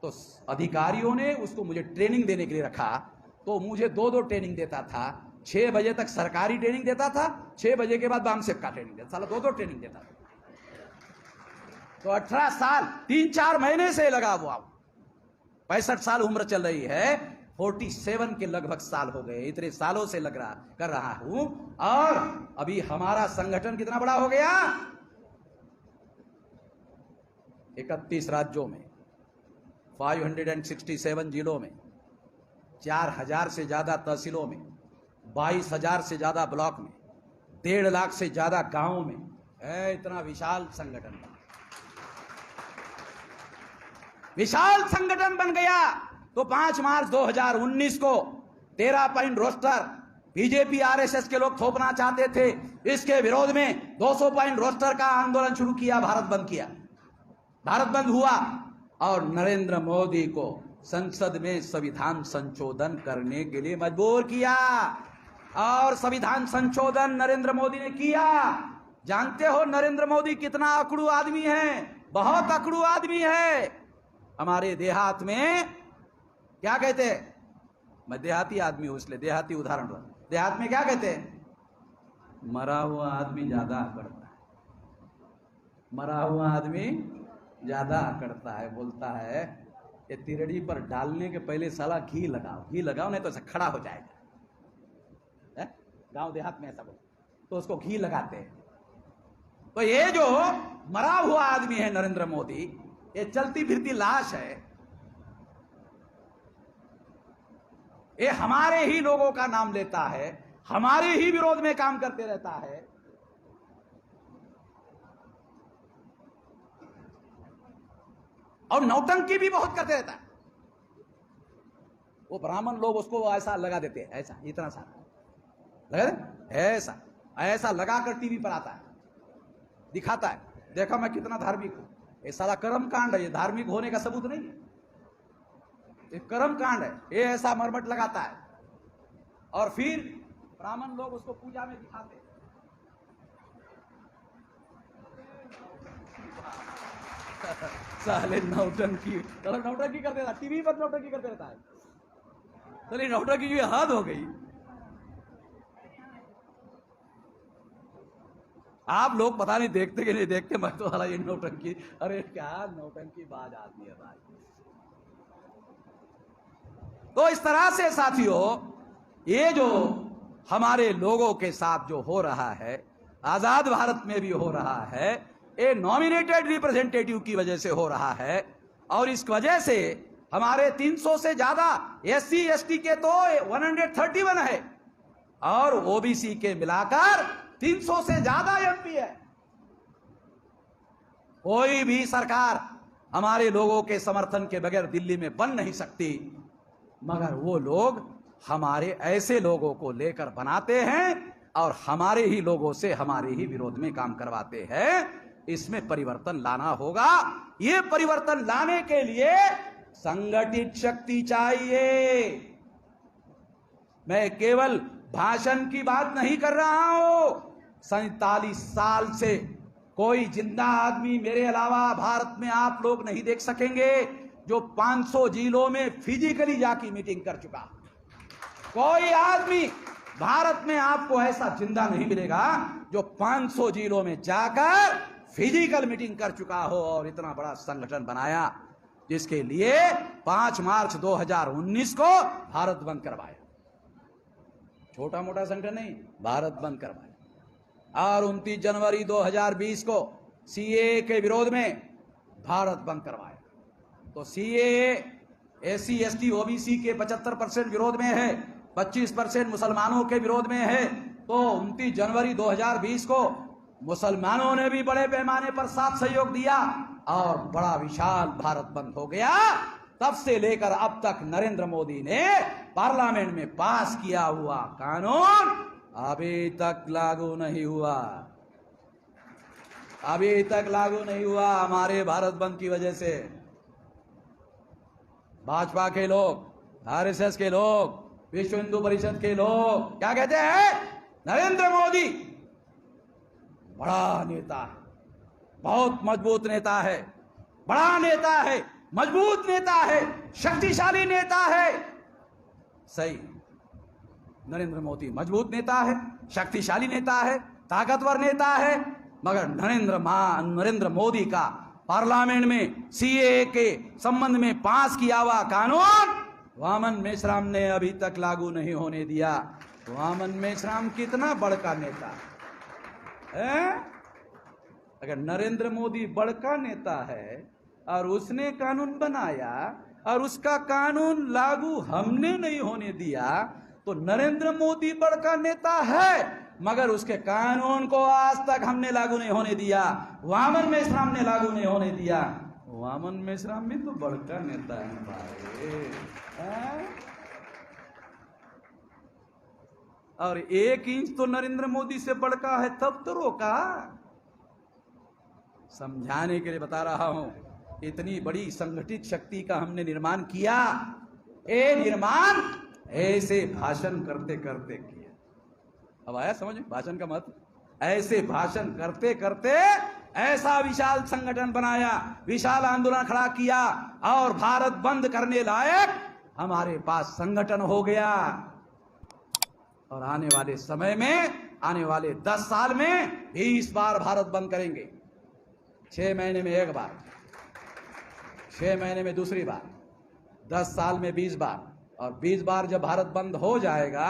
Speaker 1: तो अधिकारियों ने उसको मुझे ट्रेनिंग देने के लिए रखा। तो मुझे 2-2 ट्रेनिंग देता था। 6 बजे तक सरकारी ट्रेनिंग देता था, 6 बजे के बाद बामसेप का ट्रेनिंग देता, साला 2-2 ट्रेनिंग देता था। तो 18 साल 3-4 महीने से लगा हुआ, 65 साल उम्र चल रही है, 47 के लगभग साल हो गए। इतने सालों से कर रहा हूं। और अभी हमारा संगठन कितना बड़ा हो गया, 31 राज्यों में, 567 जिलों में, 4000 से ज्यादा तहसीलों में, 22,000 से ज्यादा ब्लॉक में, 1.5 लाख से ज्यादा गांवों में है। इतना विशाल संगठन बन गया। तो 5 मार्च 2019 को 13 पॉइंट रोस्टर बीजेपी आरएसएस के लोग थोपना चाहते थे। इसके विरोध में 200 पॉइंट रोस्टर का आंदोलन शुरू किया, भारत बंद हुआ और नरेंद्र मोदी को संसद में संविधान संशोधन करने के लिए मजबूर किया। और संविधान संशोधन नरेंद्र मोदी ने किया। जानते हो नरेंद्र मोदी कितना अकड़ू आदमी है, बहुत अकड़ू आदमी है। हमारे देहात में क्या कहते हैं, मैं देहाती आदमी हूं इसलिए देहाती उदाहरण दो। देहात में क्या कहते हैं, मरा हुआ आदमी ज्यादा अकड़ता है। मरा हुआ आदमी ज्यादा अकड़ता है, बोलता है ये तिरड़ी पर डालने के पहले साला घी लगाओ नहीं तो ऐसा खड़ा हो जाएगा। गांव देहात में ऐसा बोल तो उसको घी लगाते हैं। तो ये जो मरा हुआ आदमी है नरेंद्र मोदी, ये चलती फिरती लाश है। ये हमारे ही लोगों का नाम लेता है, हमारे ही विरोध में काम करते रहता है। और नौटंकी भी बहुत करते रहता है। वो ब्राह्मण लोग उसको ऐसा लगा देते हैं, ऐसा इतना सा लगा दे, ऐसा ऐसा लगाकर टीवी पर आता है, दिखाता है, देखो मैं कितना धार्मिक हूं। ये सारा कर्म कांड है, ये धार्मिक होने का सबूत नहीं है, ये कर्म कांड है। ये ऐसा मरमट लगाता है और फिर ब्राह्मण लोग उसको पूजा में दिखाते हैं। साले नौटंकी करते रहता, टीवी पर नौटंकी करते रहता है। चलिए नौटंकी की हद हो गई। आप लोग पता नहीं देखते कि नहीं देखते, मैं तो वाला ये नौटंकी, अरे क्या नौटंकी बाज आदमी है भाई। तो इस तरह से साथियों, ये जो हमारे लोगों के साथ जो हो रहा है, आजाद भारत में भी हो रहा है, ये नॉमिनेटेड रिप्रेजेंटेटिव की वजह से हो रहा है। और इस वजह से हमारे 300 से ज्यादा SC ST के तो 131 है और OBC के मिलाकर 300 से ज्यादा MP है। कोई भी सरकार हमारे लोगों के समर्थन के बगैर दिल्ली में बन नहीं सकती, मगर वो लोग हमारे ऐसे लोगों को लेकर बनाते हैं और हमारे ही लोगों से हमारे ही विरोध में काम करवाते हैं। इसमें परिवर्तन लाना होगा। ये परिवर्तन लाने के लिए संगठित शक्ति चाहिए। मैं केवल भाषण की बात नहीं कर रहा हूं। 47 साल से कोई जिंदा आदमी मेरे अलावा भारत में आप लोग नहीं देख सकेंगे जो 500 जिलों में फिजिकली जाके मीटिंग कर चुका। कोई आदमी भारत में आपको ऐसा जिंदा नहीं मिलेगा जो 500 जिलों में जाकर फिजिकल मीटिंग कर चुका हो और इतना बड़ा संगठन बनाया, जिसके लिए 5 मार्च 2019 को भारत बंद करवाया। छोटा मोटा संगठन नहीं, भारत बंद करवाया। और 29 जनवरी 2020 को CAA के विरोध में भारत बंद करवाया। तो CAA SC ST OBC के 75% विरोध में है, 25% मुसलमानों के विरोध में है। तो 29 जनवरी 2020 को मुसलमानों ने भी बड़े पैमाने पर साथ सहयोग दिया और बड़ा विशाल भारत बंद हो गया। तब से लेकर अब तक नरेंद्र मोदी ने पार्लियामेंट में पास किया हुआ कानून अभी तक लागू नहीं हुआ, अभी तक लागू नहीं हुआ हमारे भारत बंद की वजह से। भाजपा के लोग, RSS के लोग, विश्व हिंदू परिषद के लोग क्या कहते हैं? नरेंद्र मोदी बड़ा नेता है, बहुत मजबूत नेता है, बड़ा नेता है, मजबूत नेता है, शक्तिशाली नेता है। सही, नरेंद्र मोदी मजबूत नेता है, शक्तिशाली नेता है, ताकतवर नेता है, मगर नरेंद्र मोदी का पार्लियामेंट में CAA के संबंध में पास किया हुआ कानून वामन मेश्राम ने अभी तक लागू नहीं होने दिया। वामन मेश्राम कितना बड़का नेता है? अगर नरेंद्र मोदी बड़का नेता है और उसने कानून बनाया और उसका कानून लागू हमने नहीं होने दिया, तो नरेंद्र मोदी बड़का नेता है मगर उसके कानून को आज तक हमने लागू नहीं होने दिया। वामन मेश्राम ने लागू नहीं होने दिया। वामन मेश्राम भी तो बड़का नेता है भाई। और 1 इंच तो नरेंद्र मोदी से बड़का है, तब तो रोका। समझाने के लिए बता रहा हूं, इतनी बड़ी संगठित शक्ति का हमने निर्माण किया। ये निर्माण ऐसे भाषण करते करते किया। अब आया समझ में भाषण का महत्व? ऐसे भाषण करते करते ऐसा विशाल संगठन बनाया, विशाल आंदोलन खड़ा किया और भारत बंद करने लायक हमारे पास संगठन हो गया। और आने वाले समय में, आने वाले 10 साल में 20 बार भारत बंद करेंगे। 6 महीने में एक बार, 6 महीने में दूसरी बार, 10 साल में 20 बार, और 20 बार जब भारत बंद हो जाएगा